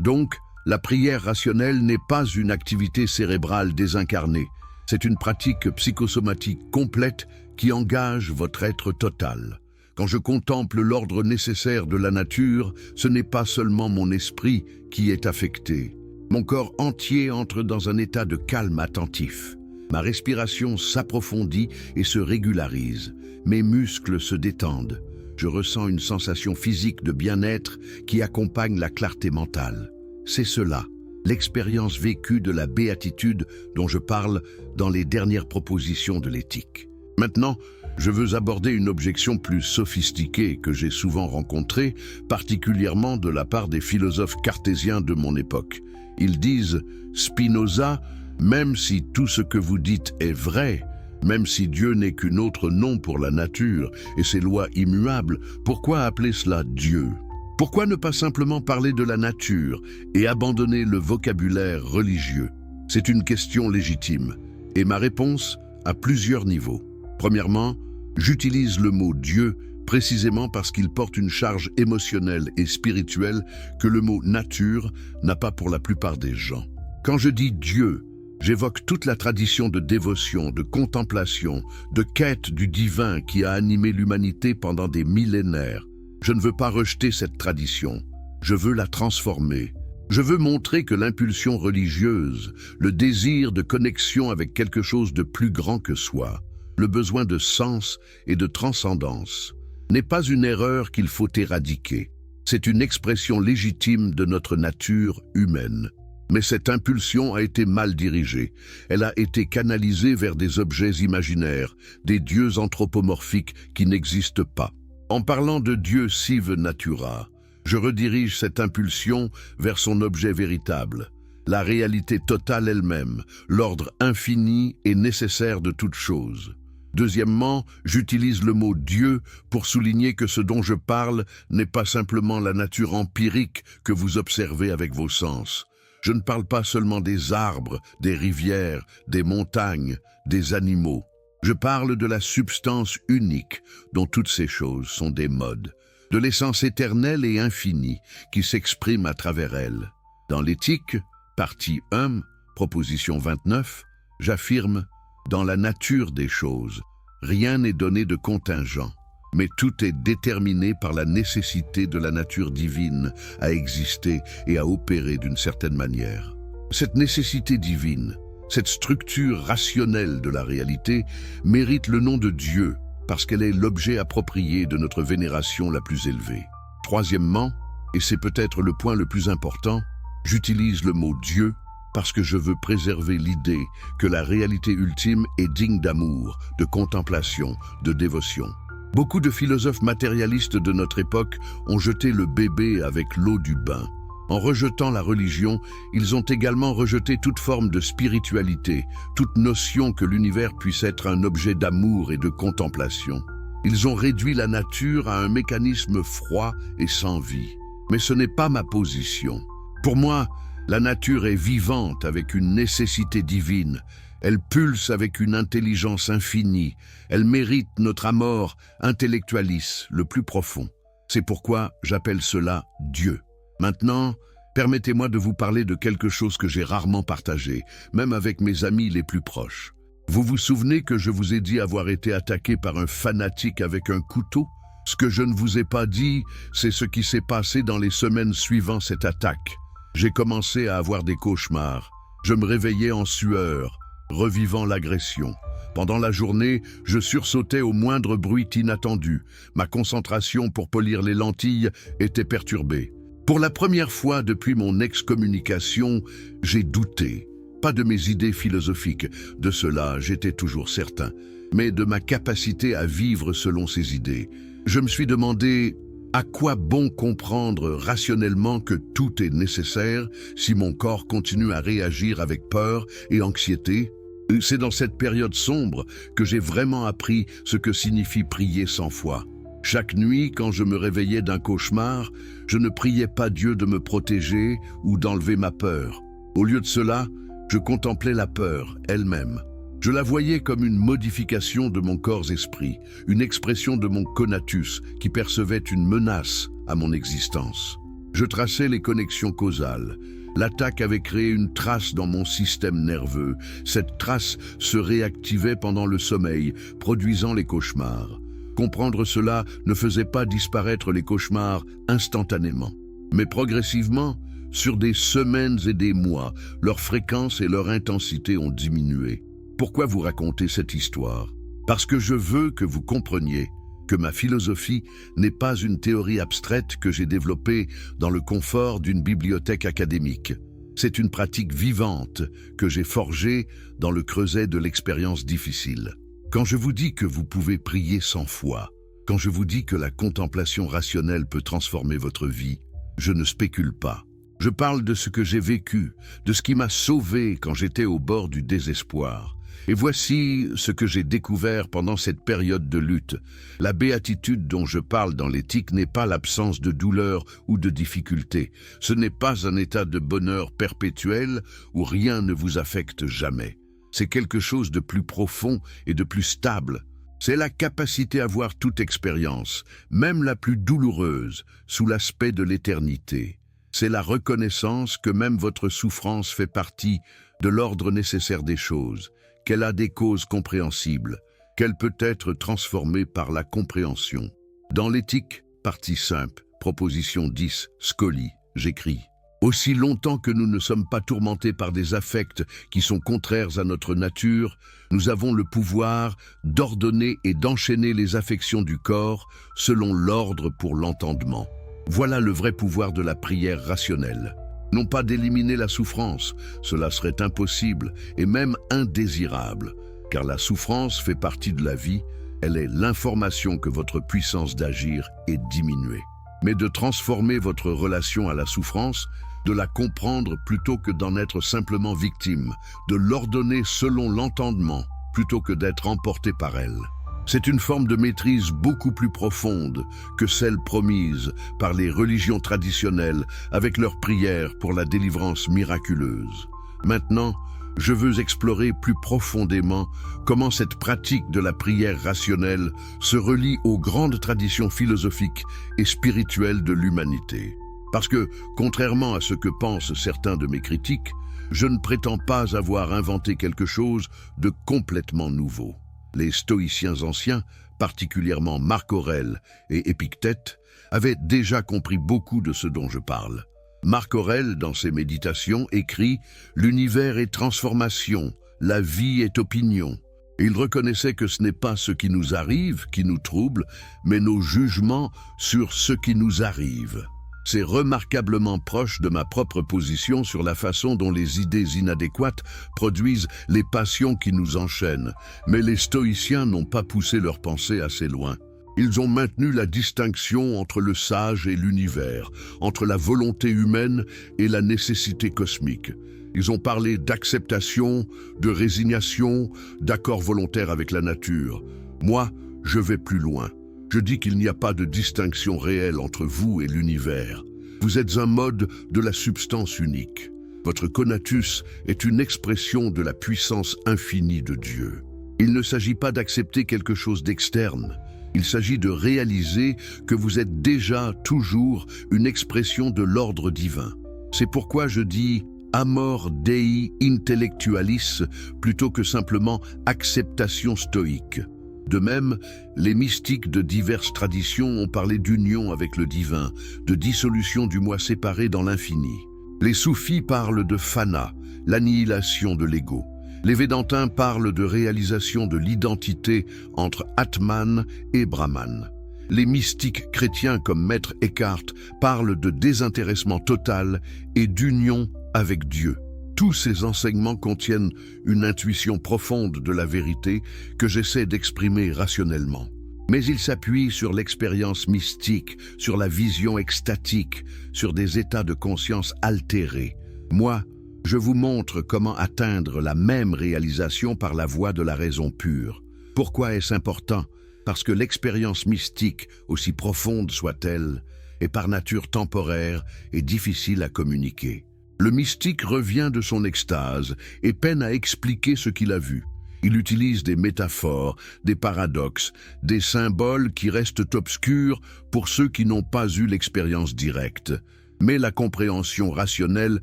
Donc, la prière rationnelle n'est pas une activité cérébrale désincarnée. C'est une pratique psychosomatique complète qui engage votre être total. Quand je contemple l'ordre nécessaire de la nature, ce n'est pas seulement mon esprit qui est affecté. Mon corps entier entre dans un état de calme attentif. Ma respiration s'approfondit et se régularise. Mes muscles se détendent. Je ressens une sensation physique de bien-être qui accompagne la clarté mentale. C'est cela, l'expérience vécue de la béatitude dont je parle dans les dernières propositions de l'éthique. Maintenant, je veux aborder une objection plus sophistiquée que j'ai souvent rencontrée, particulièrement de la part des philosophes cartésiens de mon époque. Ils disent « Spinoza, même si tout ce que vous dites est vrai, même si Dieu n'est qu'un autre nom pour la nature et ses lois immuables, pourquoi appeler cela Dieu ? Pourquoi ne pas simplement parler de la nature et abandonner le vocabulaire religieux ? C'est une question légitime, et ma réponse à plusieurs niveaux. Premièrement, j'utilise le mot Dieu précisément parce qu'il porte une charge émotionnelle et spirituelle que le mot nature n'a pas pour la plupart des gens. Quand je dis Dieu, j'évoque toute la tradition de dévotion, de contemplation, de quête du divin qui a animé l'humanité pendant des millénaires. Je ne veux pas rejeter cette tradition, je veux la transformer. Je veux montrer que l'impulsion religieuse, le désir de connexion avec quelque chose de plus grand que soi, le besoin de sens et de transcendance, n'est pas une erreur qu'il faut éradiquer. C'est une expression légitime de notre nature humaine. Mais cette impulsion a été mal dirigée. Elle a été canalisée vers des objets imaginaires, des dieux anthropomorphiques qui n'existent pas. En parlant de Dieu sive natura, je redirige cette impulsion vers son objet véritable, la réalité totale elle-même, l'ordre infini et nécessaire de toute chose. Deuxièmement, j'utilise le mot Dieu pour souligner que ce dont je parle n'est pas simplement la nature empirique que vous observez avec vos sens. Je ne parle pas seulement des arbres, des rivières, des montagnes, des animaux. Je parle de la substance unique dont toutes ces choses sont des modes, de l'essence éternelle et infinie qui s'exprime à travers elle. Dans l'éthique, partie 1, proposition 29, j'affirme « Dans la nature des choses, rien n'est donné de contingent, mais tout est déterminé par la nécessité de la nature divine à exister et à opérer d'une certaine manière. » Cette nécessité divine, cette structure rationnelle de la réalité, mérite le nom de Dieu parce qu'elle est l'objet approprié de notre vénération la plus élevée. Troisièmement, et c'est peut-être le point le plus important, j'utilise le mot Dieu parce que je veux préserver l'idée que la réalité ultime est digne d'amour, de contemplation, de dévotion. Beaucoup de philosophes matérialistes de notre époque ont jeté le bébé avec l'eau du bain. En rejetant la religion, ils ont également rejeté toute forme de spiritualité, toute notion que l'univers puisse être un objet d'amour et de contemplation. Ils ont réduit la nature à un mécanisme froid et sans vie. Mais ce n'est pas ma position. Pour moi, la nature est vivante avec une nécessité divine. Elle pulse avec une intelligence infinie. Elle mérite notre amour intellectualis le plus profond. C'est pourquoi j'appelle cela Dieu. Maintenant, permettez-moi de vous parler de quelque chose que j'ai rarement partagé, même avec mes amis les plus proches. Vous vous souvenez que je vous ai dit avoir été attaqué par un fanatique avec un couteau? Ce que je ne vous ai pas dit, c'est ce qui s'est passé dans les semaines suivant cette attaque. J'ai commencé à avoir des cauchemars. Je me réveillais en sueur, revivant l'agression. Pendant la journée, je sursautais au moindre bruit inattendu. Ma concentration pour polir les lentilles était perturbée. Pour la première fois depuis mon excommunication, j'ai douté. Pas de mes idées philosophiques, de cela j'étais toujours certain, mais de ma capacité à vivre selon ces idées. Je me suis demandé, à quoi bon comprendre rationnellement que tout est nécessaire si mon corps continue à réagir avec peur et anxiété? C'est dans cette période sombre que j'ai vraiment appris ce que signifie prier sans foi. Chaque nuit, quand je me réveillais d'un cauchemar, je ne priais pas Dieu de me protéger ou d'enlever ma peur. Au lieu de cela, je contemplais la peur elle-même. Je la voyais comme une modification de mon corps-esprit, une expression de mon conatus qui percevait une menace à mon existence. Je traçais les connexions causales. L'attaque avait créé une trace dans mon système nerveux. Cette trace se réactivait pendant le sommeil, produisant les cauchemars. Comprendre cela ne faisait pas disparaître les cauchemars instantanément. Mais progressivement, sur des semaines et des mois, leur fréquence et leur intensité ont diminué. Pourquoi vous raconter cette histoire? Parce que je veux que vous compreniez que ma philosophie n'est pas une théorie abstraite que j'ai développée dans le confort d'une bibliothèque académique. C'est une pratique vivante que j'ai forgée dans le creuset de l'expérience difficile. Quand je vous dis que vous pouvez prier sans foi, quand je vous dis que la contemplation rationnelle peut transformer votre vie, je ne spécule pas. Je parle de ce que j'ai vécu, de ce qui m'a sauvé quand j'étais au bord du désespoir. Et voici ce que j'ai découvert pendant cette période de lutte. La béatitude dont je parle dans l'éthique n'est pas l'absence de douleur ou de difficulté. Ce n'est pas un état de bonheur perpétuel où rien ne vous affecte jamais. C'est quelque chose de plus profond et de plus stable. C'est la capacité à voir toute expérience, même la plus douloureuse, sous l'aspect de l'éternité. C'est la reconnaissance que même votre souffrance fait partie de l'ordre nécessaire des choses, qu'elle a des causes compréhensibles, qu'elle peut être transformée par la compréhension. Dans l'éthique, partie simple, proposition 10, Scoli, j'écris: aussi longtemps que nous ne sommes pas tourmentés par des affects qui sont contraires à notre nature, nous avons le pouvoir d'ordonner et d'enchaîner les affections du corps selon l'ordre pour l'entendement. Voilà le vrai pouvoir de la prière rationnelle. Non pas d'éliminer la souffrance, cela serait impossible et même indésirable, car la souffrance fait partie de la vie, elle est l'information que votre puissance d'agir est diminuée. Mais de transformer votre relation à la souffrance, de la comprendre plutôt que d'en être simplement victime, de l'ordonner selon l'entendement plutôt que d'être emporté par elle. C'est une forme de maîtrise beaucoup plus profonde que celle promise par les religions traditionnelles avec leurs prières pour la délivrance miraculeuse. Maintenant, je veux explorer plus profondément comment cette pratique de la prière rationnelle se relie aux grandes traditions philosophiques et spirituelles de l'humanité. Parce que, contrairement à ce que pensent certains de mes critiques, je ne prétends pas avoir inventé quelque chose de complètement nouveau. Les stoïciens anciens, particulièrement Marc Aurèle et Épictète, avaient déjà compris beaucoup de ce dont je parle. Marc Aurèle, dans ses méditations, écrit « L'univers est transformation, la vie est opinion ». Il reconnaissait que ce n'est pas ce qui nous arrive qui nous trouble, mais nos jugements sur ce qui nous arrive. C'est remarquablement proche de ma propre position sur la façon dont les idées inadéquates produisent les passions qui nous enchaînent. Mais les stoïciens n'ont pas poussé leur pensée assez loin. Ils ont maintenu la distinction entre le sage et l'univers, entre la volonté humaine et la nécessité cosmique. Ils ont parlé d'acceptation, de résignation, d'accord volontaire avec la nature. Moi, je vais plus loin. Je dis qu'il n'y a pas de distinction réelle entre vous et l'univers. Vous êtes un mode de la substance unique. Votre conatus est une expression de la puissance infinie de Dieu. Il ne s'agit pas d'accepter quelque chose d'externe. Il s'agit de réaliser que vous êtes déjà toujours une expression de l'ordre divin. C'est pourquoi je dis Amor Dei Intellectualis plutôt que simplement acceptation stoïque. De même, les mystiques de diverses traditions ont parlé d'union avec le divin, de dissolution du moi séparé dans l'infini. Les soufis parlent de fana, l'annihilation de l'ego. Les Védantins parlent de réalisation de l'identité entre Atman et Brahman. Les mystiques chrétiens comme Maître Eckhart parlent de désintéressement total et d'union avec Dieu. Tous ces enseignements contiennent une intuition profonde de la vérité que j'essaie d'exprimer rationnellement. Mais ils s'appuient sur l'expérience mystique, sur la vision extatique, sur des états de conscience altérés. Moi, je vous montre comment atteindre la même réalisation par la voie de la raison pure. Pourquoi est-ce important? Parce que l'expérience mystique, aussi profonde soit-elle, est par nature temporaire et difficile à communiquer. Le mystique revient de son extase et peine à expliquer ce qu'il a vu. Il utilise des métaphores, des paradoxes, des symboles qui restent obscurs pour ceux qui n'ont pas eu l'expérience directe. Mais la compréhension rationnelle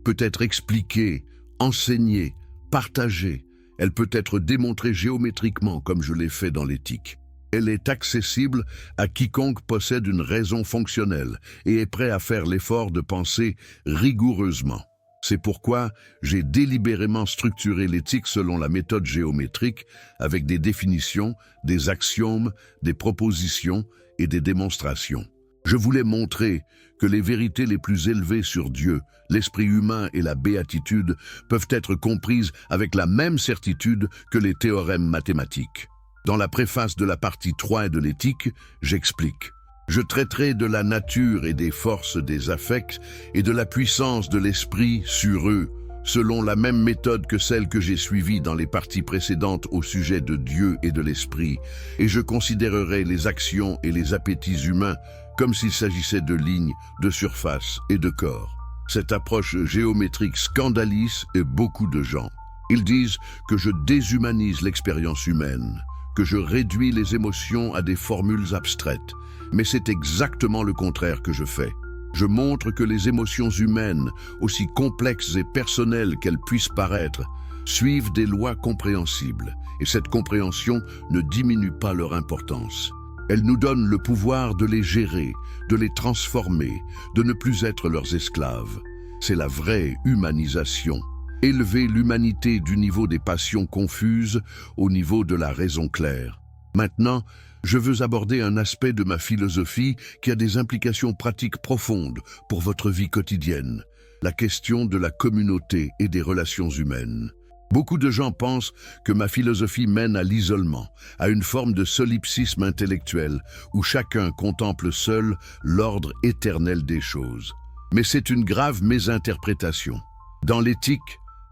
peut être expliquée, enseignée, partagée. Elle peut être démontrée géométriquement comme je l'ai fait dans l'éthique. Elle est accessible à quiconque possède une raison fonctionnelle et est prêt à faire l'effort de penser rigoureusement. C'est pourquoi j'ai délibérément structuré l'éthique selon la méthode géométrique avec des définitions, des axiomes, des propositions et des démonstrations. Je voulais montrer que les vérités les plus élevées sur Dieu, l'esprit humain et la béatitude peuvent être comprises avec la même certitude que les théorèmes mathématiques. Dans la préface de la partie 3 de l'éthique, j'explique. Je traiterai de la nature et des forces des affects et de la puissance de l'esprit sur eux, selon la même méthode que celle que j'ai suivie dans les parties précédentes au sujet de Dieu et de l'esprit, et je considérerai les actions et les appétits humains comme s'il s'agissait de lignes, de surface et de corps. Cette approche géométrique scandalise beaucoup de gens. Ils disent que je déshumanise l'expérience humaine, que je réduis les émotions à des formules abstraites. Mais c'est exactement le contraire que je fais. Je montre que les émotions humaines, aussi complexes et personnelles qu'elles puissent paraître, suivent des lois compréhensibles, et cette compréhension ne diminue pas leur importance. Elle nous donne le pouvoir de les gérer, de les transformer, de ne plus être leurs esclaves. C'est la vraie humanisation. Élever l'humanité du niveau des passions confuses au niveau de la raison claire. Maintenant, je veux aborder un aspect de ma philosophie qui a des implications pratiques profondes pour votre vie quotidienne, la question de la communauté et des relations humaines. Beaucoup de gens pensent que ma philosophie mène à l'isolement, à une forme de solipsisme intellectuel où chacun contemple seul l'ordre éternel des choses. Mais c'est une grave mésinterprétation. Dans l'éthique,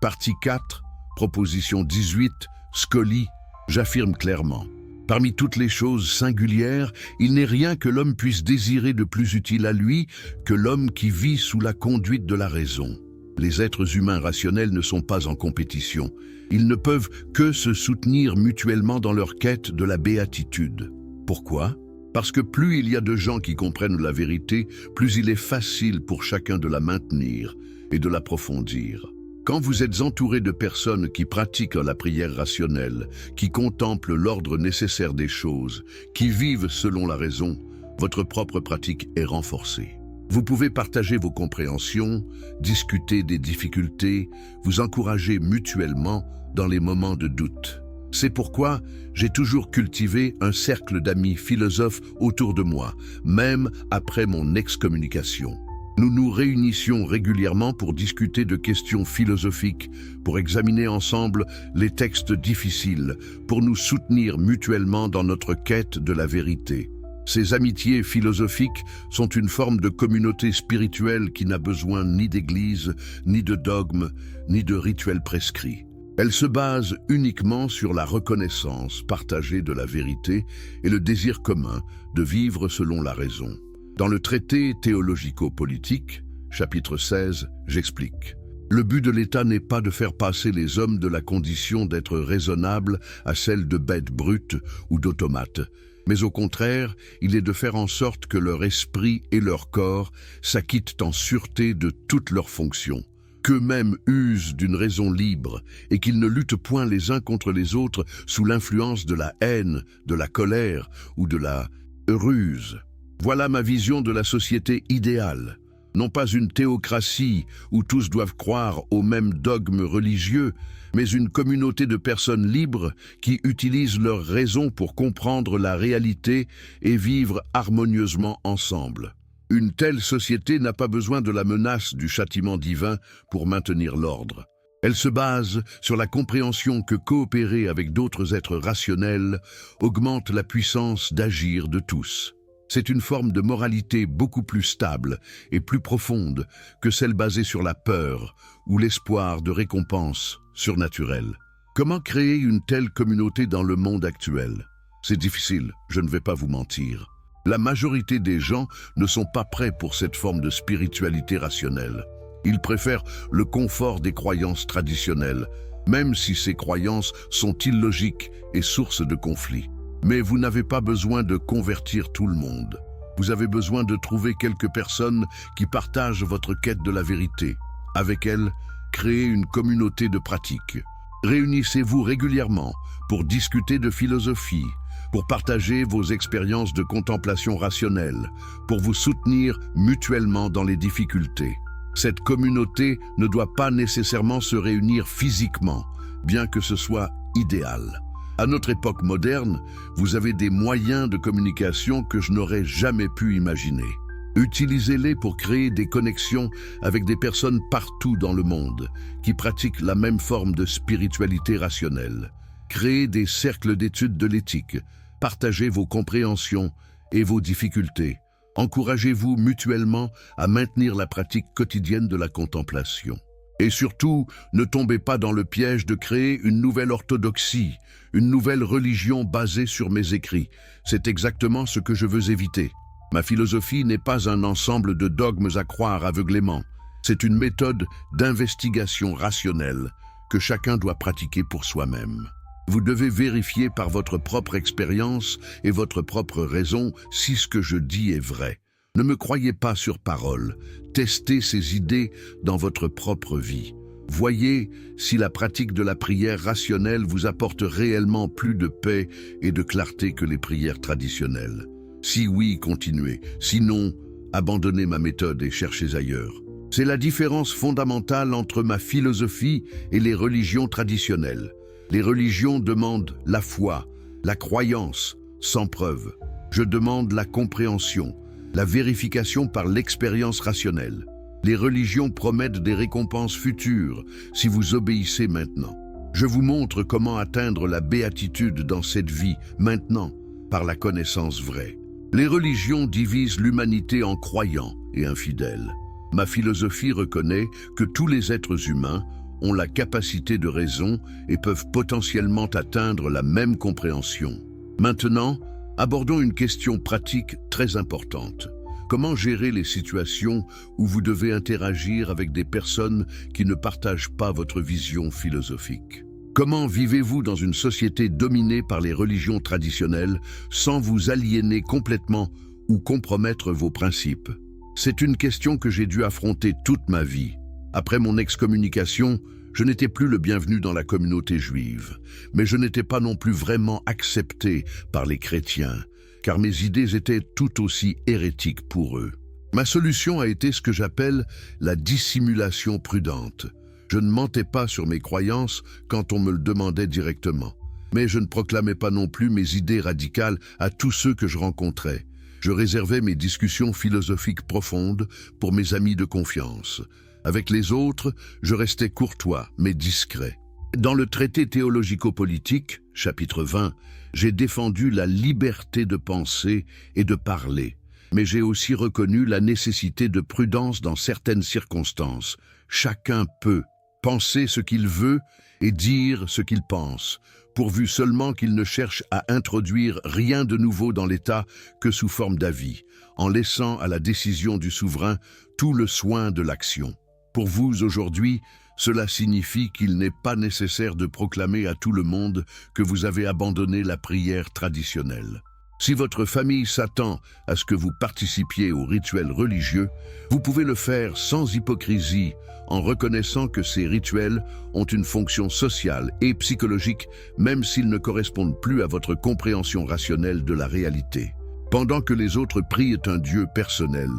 partie 4, proposition 18, Scoli, j'affirme clairement. Parmi toutes les choses singulières, il n'est rien que l'homme puisse désirer de plus utile à lui que l'homme qui vit sous la conduite de la raison. Les êtres humains rationnels ne sont pas en compétition. Ils ne peuvent que se soutenir mutuellement dans leur quête de la béatitude. Pourquoi? Parce que plus il y a de gens qui comprennent la vérité, plus il est facile pour chacun de la maintenir et de l'approfondir. Quand vous êtes entouré de personnes qui pratiquent la prière rationnelle, qui contemplent l'ordre nécessaire des choses, qui vivent selon la raison, votre propre pratique est renforcée. Vous pouvez partager vos compréhensions, discuter des difficultés, vous encourager mutuellement dans les moments de doute. C'est pourquoi j'ai toujours cultivé un cercle d'amis philosophes autour de moi, même après mon excommunication. Nous nous réunissions régulièrement pour discuter de questions philosophiques, pour examiner ensemble les textes difficiles, pour nous soutenir mutuellement dans notre quête de la vérité. Ces amitiés philosophiques sont une forme de communauté spirituelle qui n'a besoin ni d'église, ni de dogmes, ni de rituels prescrits. Elle se base uniquement sur la reconnaissance partagée de la vérité et le désir commun de vivre selon la raison. Dans le traité théologico-politique, chapitre 16, j'explique. Le but de l'État n'est pas de faire passer les hommes de la condition d'être raisonnables à celle de bêtes brutes ou d'automates, mais au contraire, il est de faire en sorte que leur esprit et leur corps s'acquittent en sûreté de toutes leurs fonctions, qu'eux-mêmes usent d'une raison libre et qu'ils ne luttent point les uns contre les autres sous l'influence de la haine, de la colère ou de la ruse. Voilà ma vision de la société idéale. Non pas une théocratie où tous doivent croire aux mêmes dogmes religieux, mais une communauté de personnes libres qui utilisent leur raison pour comprendre la réalité et vivre harmonieusement ensemble. Une telle société n'a pas besoin de la menace du châtiment divin pour maintenir l'ordre. Elle se base sur la compréhension que coopérer avec d'autres êtres rationnels augmente la puissance d'agir de tous. C'est une forme de moralité beaucoup plus stable et plus profonde que celle basée sur la peur ou l'espoir de récompenses surnaturelles. Comment créer une telle communauté dans le monde actuel? C'est difficile, je ne vais pas vous mentir. La majorité des gens ne sont pas prêts pour cette forme de spiritualité rationnelle. Ils préfèrent le confort des croyances traditionnelles, même si ces croyances sont illogiques et source de conflits. Mais vous n'avez pas besoin de convertir tout le monde. Vous avez besoin de trouver quelques personnes qui partagent votre quête de la vérité. Avec elles, créez une communauté de pratique. Réunissez-vous régulièrement pour discuter de philosophie, pour partager vos expériences de contemplation rationnelle, pour vous soutenir mutuellement dans les difficultés. Cette communauté ne doit pas nécessairement se réunir physiquement, bien que ce soit idéal. À notre époque moderne, vous avez des moyens de communication que je n'aurais jamais pu imaginer. Utilisez-les pour créer des connexions avec des personnes partout dans le monde qui pratiquent la même forme de spiritualité rationnelle. Créez des cercles d'études de l'éthique, partagez vos compréhensions et vos difficultés. Encouragez-vous mutuellement à maintenir la pratique quotidienne de la contemplation. Et surtout, ne tombez pas dans le piège de créer une nouvelle orthodoxie, une nouvelle religion basée sur mes écrits. C'est exactement ce que je veux éviter. Ma philosophie n'est pas un ensemble de dogmes à croire aveuglément. C'est une méthode d'investigation rationnelle que chacun doit pratiquer pour soi-même. Vous devez vérifier par votre propre expérience et votre propre raison si ce que je dis est vrai. Ne me croyez pas sur parole, testez ces idées dans votre propre vie. Voyez si la pratique de la prière rationnelle vous apporte réellement plus de paix et de clarté que les prières traditionnelles. Si oui, continuez. Sinon, abandonnez ma méthode et cherchez ailleurs. C'est la différence fondamentale entre ma philosophie et les religions traditionnelles. Les religions demandent la foi, la croyance, sans preuve. Je demande la compréhension, la vérification par l'expérience rationnelle. Les religions promettent des récompenses futures si vous obéissez maintenant. Je vous montre comment atteindre la béatitude dans cette vie, maintenant, par la connaissance vraie. Les religions divisent l'humanité en croyants et infidèles. Ma philosophie reconnaît que tous les êtres humains ont la capacité de raison et peuvent potentiellement atteindre la même compréhension. Maintenant, abordons une question pratique très importante. Comment gérer les situations où vous devez interagir avec des personnes qui ne partagent pas votre vision philosophique? Comment vivez-vous dans une société dominée par les religions traditionnelles sans vous aliéner complètement ou compromettre vos principes? C'est une question que j'ai dû affronter toute ma vie. Après mon excommunication, je n'étais plus le bienvenu dans la communauté juive, mais je n'étais pas non plus vraiment accepté par les chrétiens, car mes idées étaient tout aussi hérétiques pour eux. Ma solution a été ce que j'appelle la dissimulation prudente. Je ne mentais pas sur mes croyances quand on me le demandait directement. Mais je ne proclamais pas non plus mes idées radicales à tous ceux que je rencontrais. Je réservais mes discussions philosophiques profondes pour mes amis de confiance. Avec les autres, je restais courtois, mais discret. Dans le traité théologico-politique, chapitre 20, j'ai défendu la liberté de penser et de parler. Mais j'ai aussi reconnu la nécessité de prudence dans certaines circonstances. Chacun peut penser ce qu'il veut et dire ce qu'il pense, pourvu seulement qu'il ne cherche à introduire rien de nouveau dans l'État que sous forme d'avis, en laissant à la décision du souverain tout le soin de l'action. Pour vous, aujourd'hui, cela signifie qu'il n'est pas nécessaire de proclamer à tout le monde que vous avez abandonné la prière traditionnelle. Si votre famille s'attend à ce que vous participiez aux rituels religieux, vous pouvez le faire sans hypocrisie, en reconnaissant que ces rituels ont une fonction sociale et psychologique, même s'ils ne correspondent plus à votre compréhension rationnelle de la réalité. Pendant que les autres prient un Dieu personnel,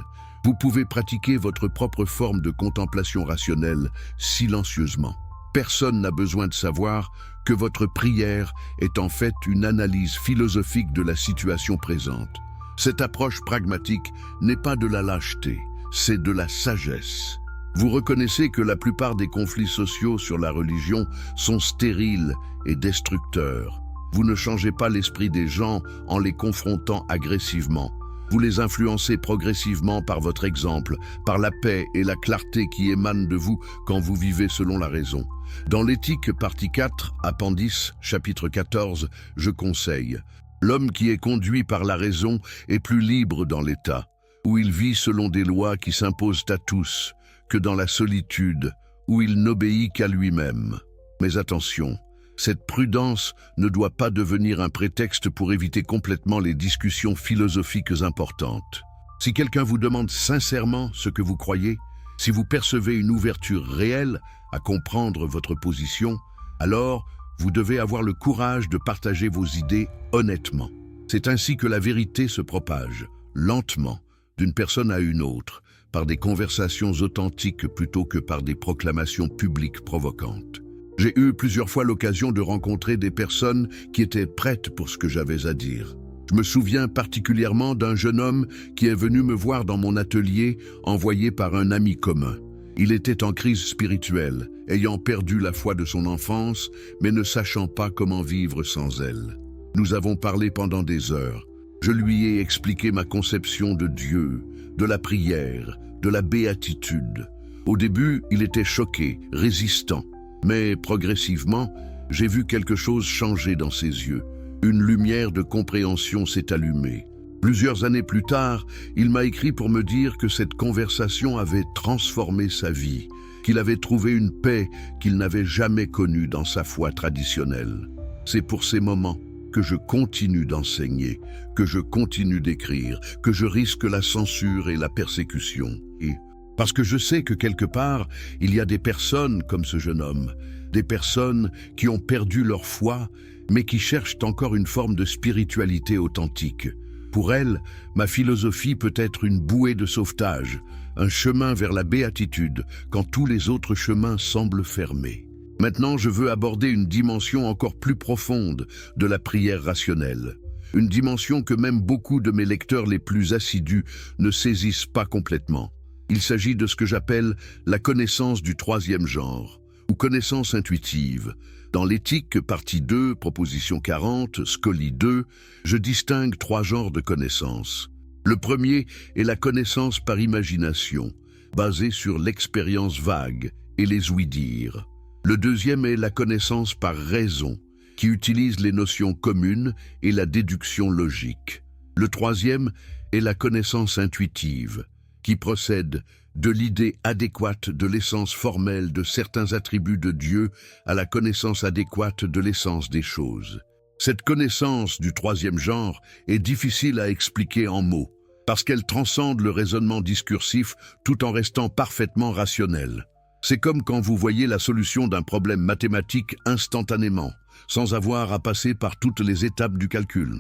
vous pouvez pratiquer votre propre forme de contemplation rationnelle silencieusement. Personne n'a besoin de savoir que votre prière est en fait une analyse philosophique de la situation présente. Cette approche pragmatique n'est pas de la lâcheté, c'est de la sagesse. Vous reconnaissez que la plupart des conflits sociaux sur la religion sont stériles et destructeurs. Vous ne changez pas l'esprit des gens en les confrontant agressivement. Vous les influencez progressivement par votre exemple, par la paix et la clarté qui émanent de vous quand vous vivez selon la raison. Dans l'éthique, partie 4, appendice, chapitre 14, je conseille: l'homme qui est conduit par la raison est plus libre dans l'État, où il vit selon des lois qui s'imposent à tous, que dans la solitude, où il n'obéit qu'à lui-même. Mais attention, cette prudence ne doit pas devenir un prétexte pour éviter complètement les discussions philosophiques importantes. Si quelqu'un vous demande sincèrement ce que vous croyez, si vous percevez une ouverture réelle à comprendre votre position, alors vous devez avoir le courage de partager vos idées honnêtement. C'est ainsi que la vérité se propage, lentement, d'une personne à une autre, par des conversations authentiques plutôt que par des proclamations publiques provocantes. J'ai eu plusieurs fois l'occasion de rencontrer des personnes qui étaient prêtes pour ce que j'avais à dire. Je me souviens particulièrement d'un jeune homme qui est venu me voir dans mon atelier, envoyé par un ami commun. Il était en crise spirituelle, ayant perdu la foi de son enfance, mais ne sachant pas comment vivre sans elle. Nous avons parlé pendant des heures. Je lui ai expliqué ma conception de Dieu, de la prière, de la béatitude. Au début, il était choqué, résistant. Mais progressivement, j'ai vu quelque chose changer dans ses yeux. Une lumière de compréhension s'est allumée. Plusieurs années plus tard, il m'a écrit pour me dire que cette conversation avait transformé sa vie, qu'il avait trouvé une paix qu'il n'avait jamais connue dans sa foi traditionnelle. C'est pour ces moments que je continue d'enseigner, que je continue d'écrire, que je risque la censure et la persécution. Parce que je sais que quelque part, il y a des personnes comme ce jeune homme, des personnes qui ont perdu leur foi, mais qui cherchent encore une forme de spiritualité authentique. Pour elles, ma philosophie peut être une bouée de sauvetage, un chemin vers la béatitude, quand tous les autres chemins semblent fermés. Maintenant, je veux aborder une dimension encore plus profonde de la prière rationnelle. Une dimension que même beaucoup de mes lecteurs les plus assidus ne saisissent pas complètement. Il s'agit de ce que j'appelle la connaissance du troisième genre, ou connaissance intuitive. Dans l'éthique, partie 2, proposition 40, Scolie 2, je distingue 3 genres de connaissances. Le premier est la connaissance par imagination, basée sur l'expérience vague et les ouï-dire. Le deuxième est la connaissance par raison, qui utilise les notions communes et la déduction logique. Le troisième est la connaissance intuitive, qui procède de l'idée adéquate de l'essence formelle de certains attributs de Dieu à la connaissance adéquate de l'essence des choses. Cette connaissance du troisième genre est difficile à expliquer en mots, parce qu'elle transcende le raisonnement discursif tout en restant parfaitement rationnelle. C'est comme quand vous voyez la solution d'un problème mathématique instantanément, sans avoir à passer par toutes les étapes du calcul.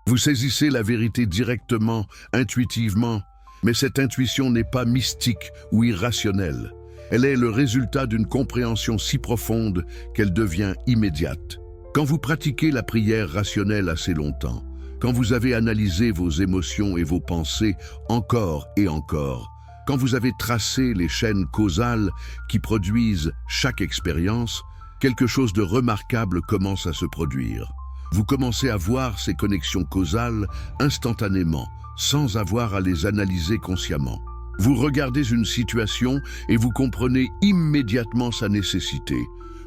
Vous saisissez la vérité directement, intuitivement, Mais cette intuition n'est pas mystique ou irrationnelle. Elle est le résultat d'une compréhension si profonde qu'elle devient immédiate. Quand vous pratiquez la prière rationnelle assez longtemps, quand vous avez analysé vos émotions et vos pensées encore et encore, quand vous avez tracé les chaînes causales qui produisent chaque expérience, quelque chose de remarquable commence à se produire. Vous commencez à voir ces connexions causales instantanément, sans avoir à les analyser consciemment. Vous regardez une situation et vous comprenez immédiatement sa nécessité.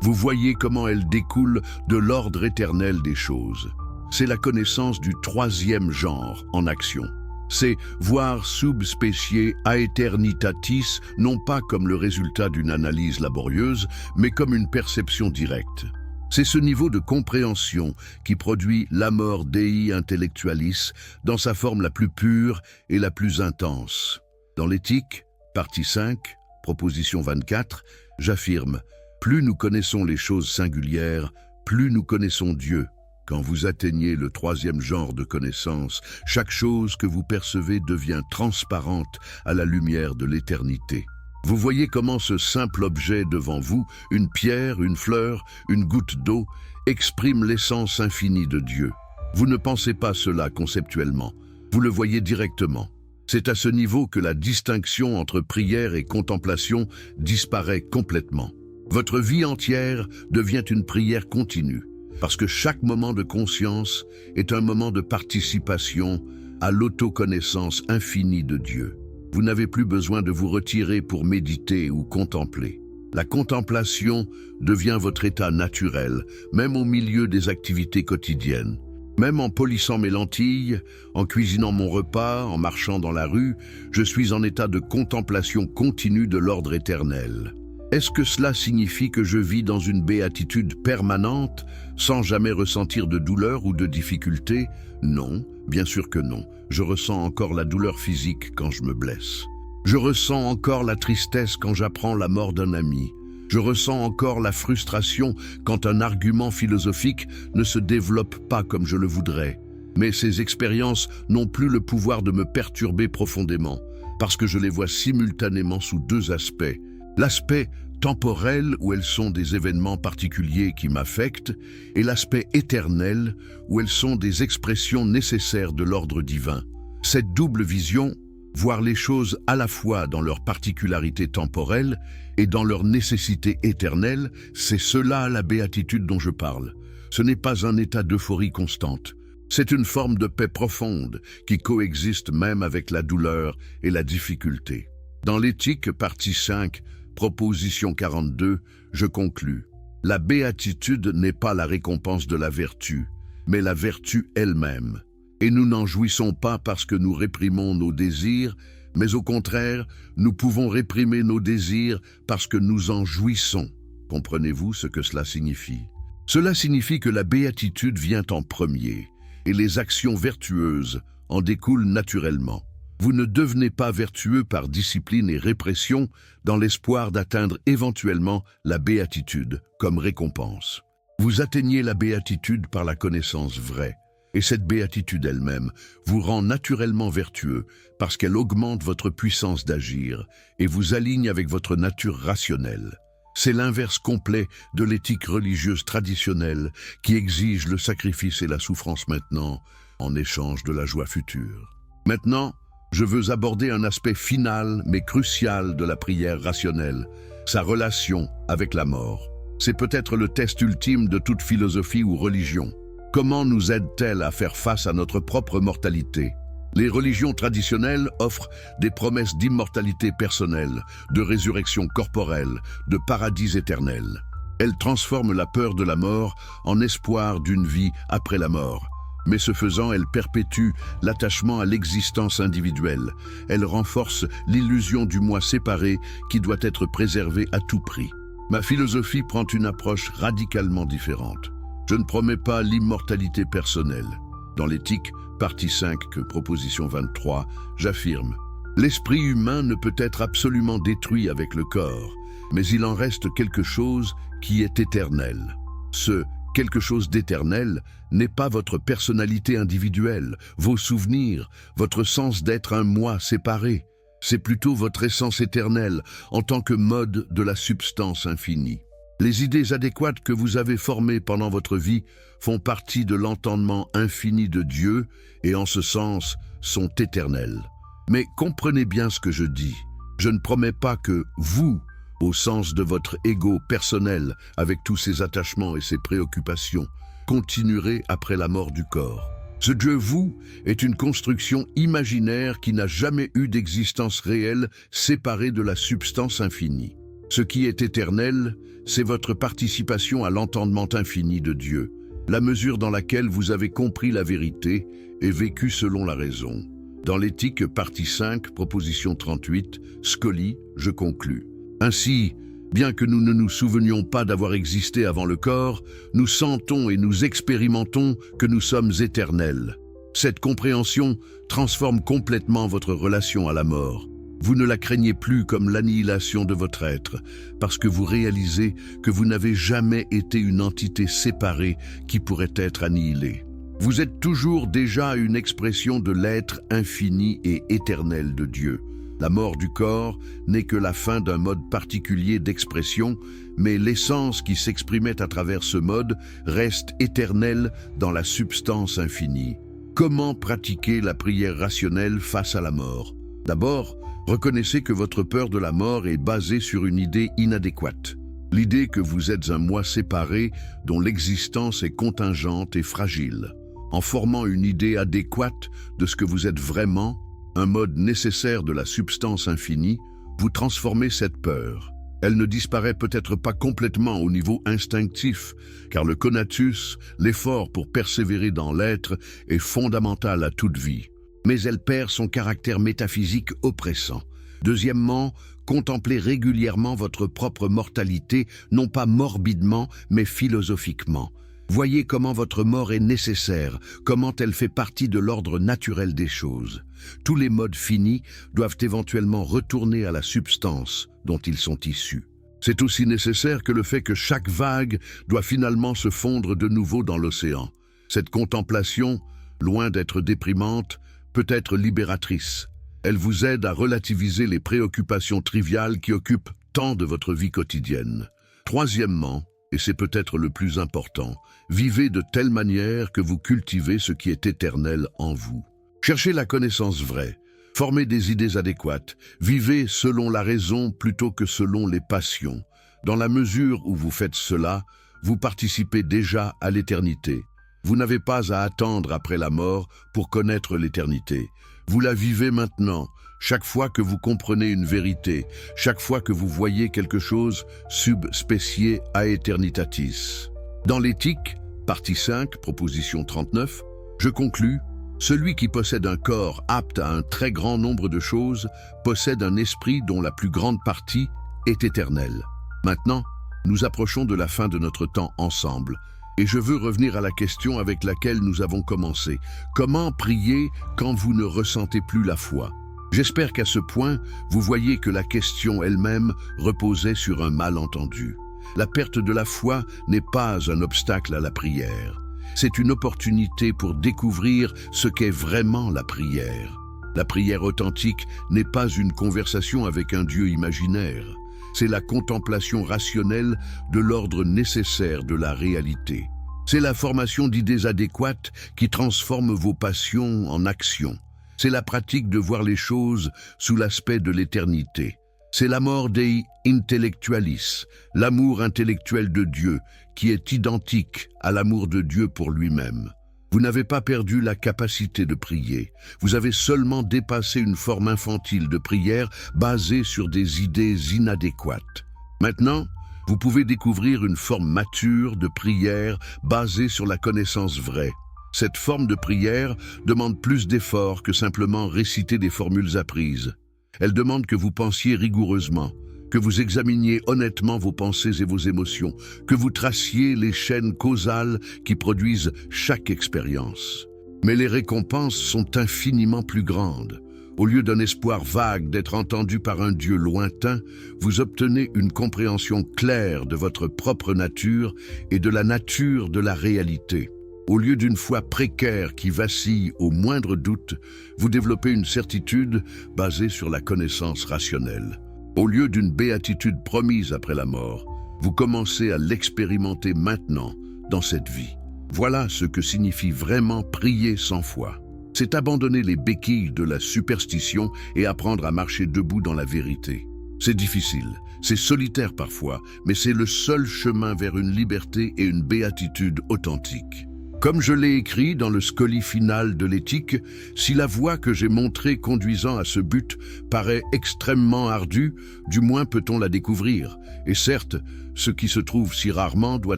Vous voyez comment elle découle de l'ordre éternel des choses. C'est la connaissance du troisième genre en action. C'est voir sub specie aeternitatis, non pas comme le résultat d'une analyse laborieuse, mais comme une perception directe. C'est ce niveau de compréhension qui produit l'amor Dei intellectualis dans sa forme la plus pure et la plus intense. Dans l'éthique, partie 5, proposition 24, j'affirme, plus nous connaissons les choses singulières, plus nous connaissons Dieu. Quand vous atteignez le troisième genre de connaissance, chaque chose que vous percevez devient transparente à la lumière de l'éternité. Vous voyez comment ce simple objet devant vous, une pierre, une fleur, une goutte d'eau, exprime l'essence infinie de Dieu. Vous ne pensez pas cela conceptuellement, vous le voyez directement. C'est à ce niveau que la distinction entre prière et contemplation disparaît complètement. Votre vie entière devient une prière continue, parce que chaque moment de conscience est un moment de participation à l'autoconnaissance infinie de Dieu. Vous n'avez plus besoin de vous retirer pour méditer ou contempler. La contemplation devient votre état naturel, même au milieu des activités quotidiennes. Même en polissant mes lentilles, en cuisinant mon repas, en marchant dans la rue, je suis en état de contemplation continue de l'ordre éternel. Est-ce que cela signifie que je vis dans une béatitude permanente, sans jamais ressentir de douleur ou de difficulté? Non, bien sûr que non. Je ressens encore la douleur physique quand je me blesse. Je ressens encore la tristesse quand j'apprends la mort d'un ami. Je ressens encore la frustration quand un argument philosophique ne se développe pas comme je le voudrais. Mais ces expériences n'ont plus le pouvoir de me perturber profondément, parce que je les vois simultanément sous deux aspects. L'aspect temporel, où elles sont des événements particuliers qui m'affectent, et l'aspect éternel, où elles sont des expressions nécessaires de l'ordre divin. Cette double vision, voir les choses à la fois dans leur particularité temporelle et dans leur nécessité éternelle, c'est cela la béatitude dont je parle. Ce n'est pas un état d'euphorie constante. C'est une forme de paix profonde qui coexiste même avec la douleur et la difficulté. Dans l'éthique, partie 5, proposition 42, je conclus. La béatitude n'est pas la récompense de la vertu, mais la vertu elle-même. Et nous n'en jouissons pas parce que nous réprimons nos désirs, mais au contraire, nous pouvons réprimer nos désirs parce que nous en jouissons. Comprenez-vous ce que cela signifie? Cela signifie que la béatitude vient en premier, et les actions vertueuses en découlent naturellement. Vous ne devenez pas vertueux par discipline et répression dans l'espoir d'atteindre éventuellement la béatitude comme récompense. Vous atteignez la béatitude par la connaissance vraie. Et cette béatitude elle-même vous rend naturellement vertueux parce qu'elle augmente votre puissance d'agir et vous aligne avec votre nature rationnelle. C'est l'inverse complet de l'éthique religieuse traditionnelle qui exige le sacrifice et la souffrance maintenant en échange de la joie future. Maintenant, je veux aborder un aspect final mais crucial de la prière rationnelle, sa relation avec la mort. C'est peut-être le test ultime de toute philosophie ou religion. Comment nous aide-t-elle à faire face à notre propre mortalité? Les religions traditionnelles offrent des promesses d'immortalité personnelle, de résurrection corporelle, de paradis éternel. Elles transforment la peur de la mort en espoir d'une vie après la mort. Mais ce faisant, elles perpétuent l'attachement à l'existence individuelle. Elles renforcent l'illusion du moi séparé qui doit être préservé à tout prix. Ma philosophie prend une approche radicalement différente. Je ne promets pas l'immortalité personnelle. Dans l'éthique, partie 5, proposition 23, j'affirme « L'esprit humain ne peut être absolument détruit avec le corps, mais il en reste quelque chose qui est éternel. Ce quelque chose d'éternel n'est pas votre personnalité individuelle, vos souvenirs, votre sens d'être un moi séparé. C'est plutôt votre essence éternelle en tant que mode de la substance infinie. Les idées adéquates que vous avez formées pendant votre vie font partie de l'entendement infini de Dieu et en ce sens sont éternelles. Mais comprenez bien ce que je dis. Je ne promets pas que vous, au sens de votre ego personnel, avec tous ses attachements et ses préoccupations, continuerez après la mort du corps. Ce Dieu, vous, est une construction imaginaire qui n'a jamais eu d'existence réelle séparée de la substance infinie. Ce qui est éternel, c'est votre participation à l'entendement infini de Dieu, la mesure dans laquelle vous avez compris la vérité et vécu selon la raison. Dans l'éthique, partie 5, proposition 38, Scully, je conclus. Ainsi, bien que nous ne nous souvenions pas d'avoir existé avant le corps, nous sentons et nous expérimentons que nous sommes éternels. Cette compréhension transforme complètement votre relation à la mort. Vous ne la craignez plus comme l'annihilation de votre être, parce que vous réalisez que vous n'avez jamais été une entité séparée qui pourrait être annihilée. Vous êtes toujours déjà une expression de l'être infini et éternel de Dieu. La mort du corps n'est que la fin d'un mode particulier d'expression, mais l'essence qui s'exprimait à travers ce mode reste éternelle dans la substance infinie. Comment pratiquer la prière rationnelle face à la mort? D'abord, reconnaissez que votre peur de la mort est basée sur une idée inadéquate. L'idée que vous êtes un moi séparé dont l'existence est contingente et fragile. En formant une idée adéquate de ce que vous êtes vraiment, un mode nécessaire de la substance infinie, vous transformez cette peur. Elle ne disparaît peut-être pas complètement au niveau instinctif, car le conatus, l'effort pour persévérer dans l'être, est fondamental à toute vie. Mais elle perd son caractère métaphysique oppressant. Deuxièmement, contemplez régulièrement votre propre mortalité, non pas morbidement, mais philosophiquement. Voyez comment votre mort est nécessaire, comment elle fait partie de l'ordre naturel des choses. Tous les modes finis doivent éventuellement retourner à la substance dont ils sont issus. C'est aussi nécessaire que le fait que chaque vague doit finalement se fondre de nouveau dans l'océan. Cette contemplation, loin d'être déprimante, peut être libératrice. Elle vous aide à relativiser les préoccupations triviales qui occupent tant de votre vie quotidienne. Troisièmement, et c'est peut-être le plus important, vivez de telle manière que vous cultivez ce qui est éternel en vous. Cherchez la connaissance vraie, formez des idées adéquates, vivez selon la raison plutôt que selon les passions. Dans la mesure où vous faites cela, vous participez déjà à l'éternité. Vous n'avez pas à attendre après la mort pour connaître l'éternité. Vous la vivez maintenant, chaque fois que vous comprenez une vérité, chaque fois que vous voyez quelque chose sub specie aeternitatis. Dans l'éthique, partie 5, proposition 39, je conclus, celui qui possède un corps apte à un très grand nombre de choses possède un esprit dont la plus grande partie est éternelle. Maintenant, nous approchons de la fin de notre temps ensemble. Et je veux revenir à la question avec laquelle nous avons commencé. Comment prier quand vous ne ressentez plus la foi? J'espère qu'à ce point, vous voyez que la question elle-même reposait sur un malentendu. La perte de la foi n'est pas un obstacle à la prière. C'est une opportunité pour découvrir ce qu'est vraiment la prière. La prière authentique n'est pas une conversation avec un Dieu imaginaire. C'est la contemplation rationnelle de l'ordre nécessaire de la réalité. C'est la formation d'idées adéquates qui transforment vos passions en actions. C'est la pratique de voir les choses sous l'aspect de l'éternité. C'est l'amor Dei intellectualis, l'amour intellectuel de Dieu, qui est identique à l'amour de Dieu pour lui-même. Vous n'avez pas perdu la capacité de prier. Vous avez seulement dépassé une forme infantile de prière basée sur des idées inadéquates. Maintenant, vous pouvez découvrir une forme mature de prière basée sur la connaissance vraie. Cette forme de prière demande plus d'efforts que simplement réciter des formules apprises. Elle demande que vous pensiez rigoureusement, que vous examiniez honnêtement vos pensées et vos émotions, que vous traciez les chaînes causales qui produisent chaque expérience. Mais les récompenses sont infiniment plus grandes. Au lieu d'un espoir vague d'être entendu par un Dieu lointain, vous obtenez une compréhension claire de votre propre nature et de la nature de la réalité. Au lieu d'une foi précaire qui vacille au moindre doute, vous développez une certitude basée sur la connaissance rationnelle. Au lieu d'une béatitude promise après la mort, vous commencez à l'expérimenter maintenant dans cette vie. Voilà ce que signifie vraiment prier sans foi. C'est abandonner les béquilles de la superstition et apprendre à marcher debout dans la vérité. C'est difficile, c'est solitaire parfois, mais c'est le seul chemin vers une liberté et une béatitude authentique. Comme je l'ai écrit dans le scoli final de l'éthique, si la voie que j'ai montrée conduisant à ce but paraît extrêmement ardue, du moins peut-on la découvrir. Et certes, ce qui se trouve si rarement doit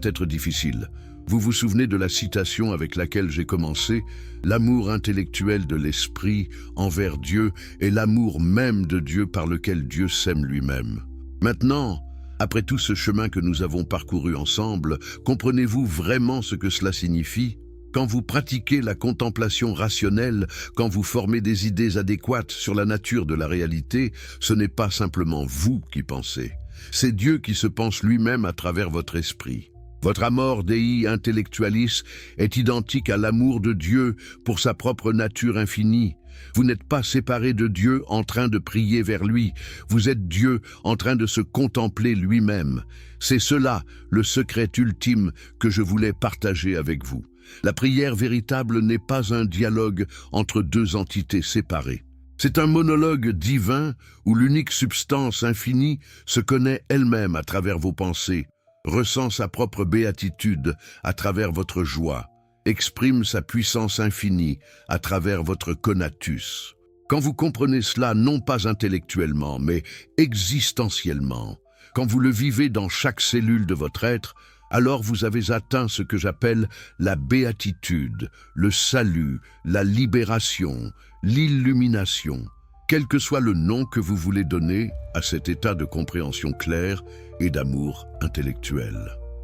être difficile. Vous vous souvenez de la citation avec laquelle j'ai commencé ? L'amour intellectuel de l'esprit envers Dieu est l'amour même de Dieu par lequel Dieu s'aime lui-même. Maintenant, après tout ce chemin que nous avons parcouru ensemble, comprenez-vous vraiment ce que cela signifie ? Quand vous pratiquez la contemplation rationnelle, quand vous formez des idées adéquates sur la nature de la réalité, ce n'est pas simplement vous qui pensez. C'est Dieu qui se pense lui-même à travers votre esprit. Votre amor Dei intellectualis est identique à l'amour de Dieu pour sa propre nature infinie. Vous n'êtes pas séparé de Dieu en train de prier vers lui, vous êtes Dieu en train de se contempler lui-même. C'est cela, le secret ultime que je voulais partager avec vous. La prière véritable n'est pas un dialogue entre deux entités séparées. C'est un monologue divin où l'unique substance infinie se connaît elle-même à travers vos pensées, ressent sa propre béatitude à travers votre joie, exprime sa puissance infinie à travers votre conatus. Quand vous comprenez cela non pas intellectuellement, mais existentiellement, quand vous le vivez dans chaque cellule de votre être, alors vous avez atteint ce que j'appelle la béatitude, le salut, la libération, l'illumination. Quel que soit le nom que vous voulez donner à cet état de compréhension claire et d'amour intellectuel.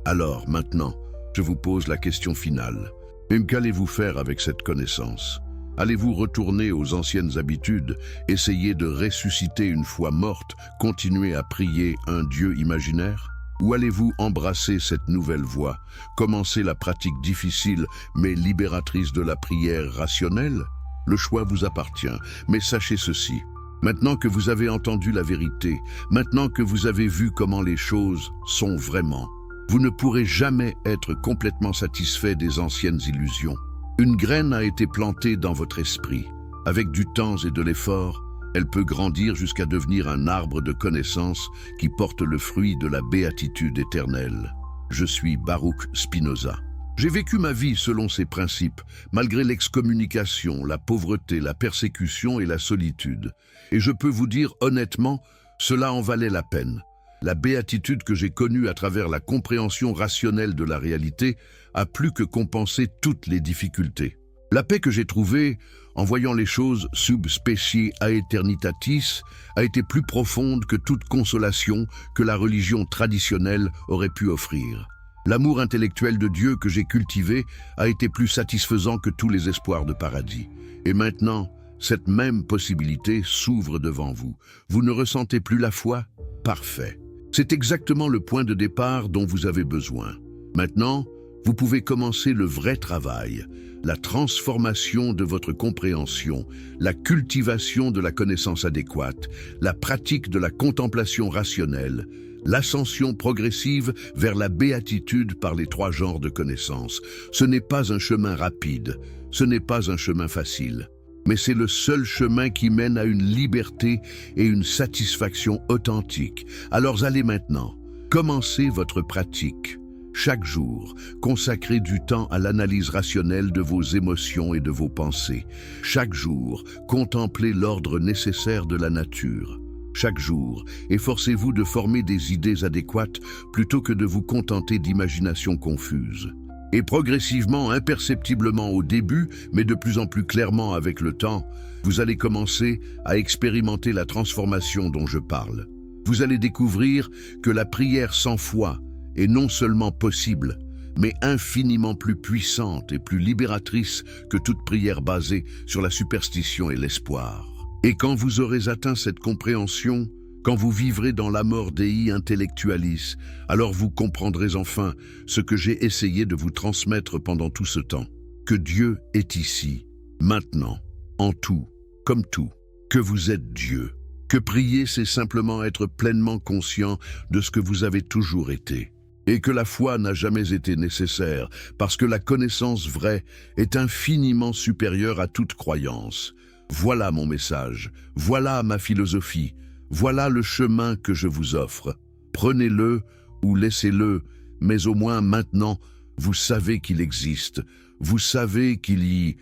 Alors, maintenant, je vous pose la question finale. Mais qu'allez-vous faire avec cette connaissance ? Allez-vous retourner aux anciennes habitudes, essayer de ressusciter une foi morte, continuer à prier un Dieu imaginaire ? Ou allez-vous embrasser cette nouvelle voie, commencer la pratique difficile mais libératrice de la prière rationnelle ? Le choix vous appartient, mais sachez ceci. Maintenant que vous avez entendu la vérité, maintenant que vous avez vu comment les choses sont vraiment, vous ne pourrez jamais être complètement satisfait des anciennes illusions. Une graine a été plantée dans votre esprit. Avec du temps et de l'effort, elle peut grandir jusqu'à devenir un arbre de connaissance qui porte le fruit de la béatitude éternelle. Je suis Baruch Spinoza. J'ai vécu ma vie selon ces principes, malgré l'excommunication, la pauvreté, la persécution et la solitude. Et je peux vous dire honnêtement, cela en valait la peine. La béatitude que j'ai connue à travers la compréhension rationnelle de la réalité a plus que compensé toutes les difficultés. La paix que j'ai trouvée, en voyant les choses sub specie aeternitatis, a été plus profonde que toute consolation que la religion traditionnelle aurait pu offrir. L'amour intellectuel de Dieu que j'ai cultivé a été plus satisfaisant que tous les espoirs de paradis. Et maintenant, cette même possibilité s'ouvre devant vous. Vous ne ressentez plus la foi ? Parfait. C'est exactement le point de départ dont vous avez besoin. Maintenant, vous pouvez commencer le vrai travail, la transformation de votre compréhension, la cultivation de la connaissance adéquate, la pratique de la contemplation rationnelle, l'ascension progressive vers la béatitude par les trois genres de connaissances. Ce n'est pas un chemin rapide, ce n'est pas un chemin facile, mais c'est le seul chemin qui mène à une liberté et une satisfaction authentique. Alors allez maintenant, commencez votre pratique. Chaque jour, consacrez du temps à l'analyse rationnelle de vos émotions et de vos pensées. Chaque jour, contemplez l'ordre nécessaire de la nature. Chaque jour, efforcez-vous de former des idées adéquates plutôt que de vous contenter d'imaginations confuses. Et progressivement, imperceptiblement au début, mais de plus en plus clairement avec le temps, vous allez commencer à expérimenter la transformation dont je parle. Vous allez découvrir que la prière sans foi est non seulement possible, mais infiniment plus puissante et plus libératrice que toute prière basée sur la superstition et l'espoir. Et quand vous aurez atteint cette compréhension, quand vous vivrez dans la mort Dei intellectualis, alors vous comprendrez enfin ce que j'ai essayé de vous transmettre pendant tout ce temps. Que Dieu est ici, maintenant, en tout, comme tout. Que vous êtes Dieu. Que prier, c'est simplement être pleinement conscient de ce que vous avez toujours été. Et que la foi n'a jamais été nécessaire, parce que la connaissance vraie est infiniment supérieure à toute croyance. Voilà mon message, voilà ma philosophie, voilà le chemin que je vous offre. Prenez-le ou laissez-le, mais au moins maintenant, vous savez qu'il existe, vous savez qu'il y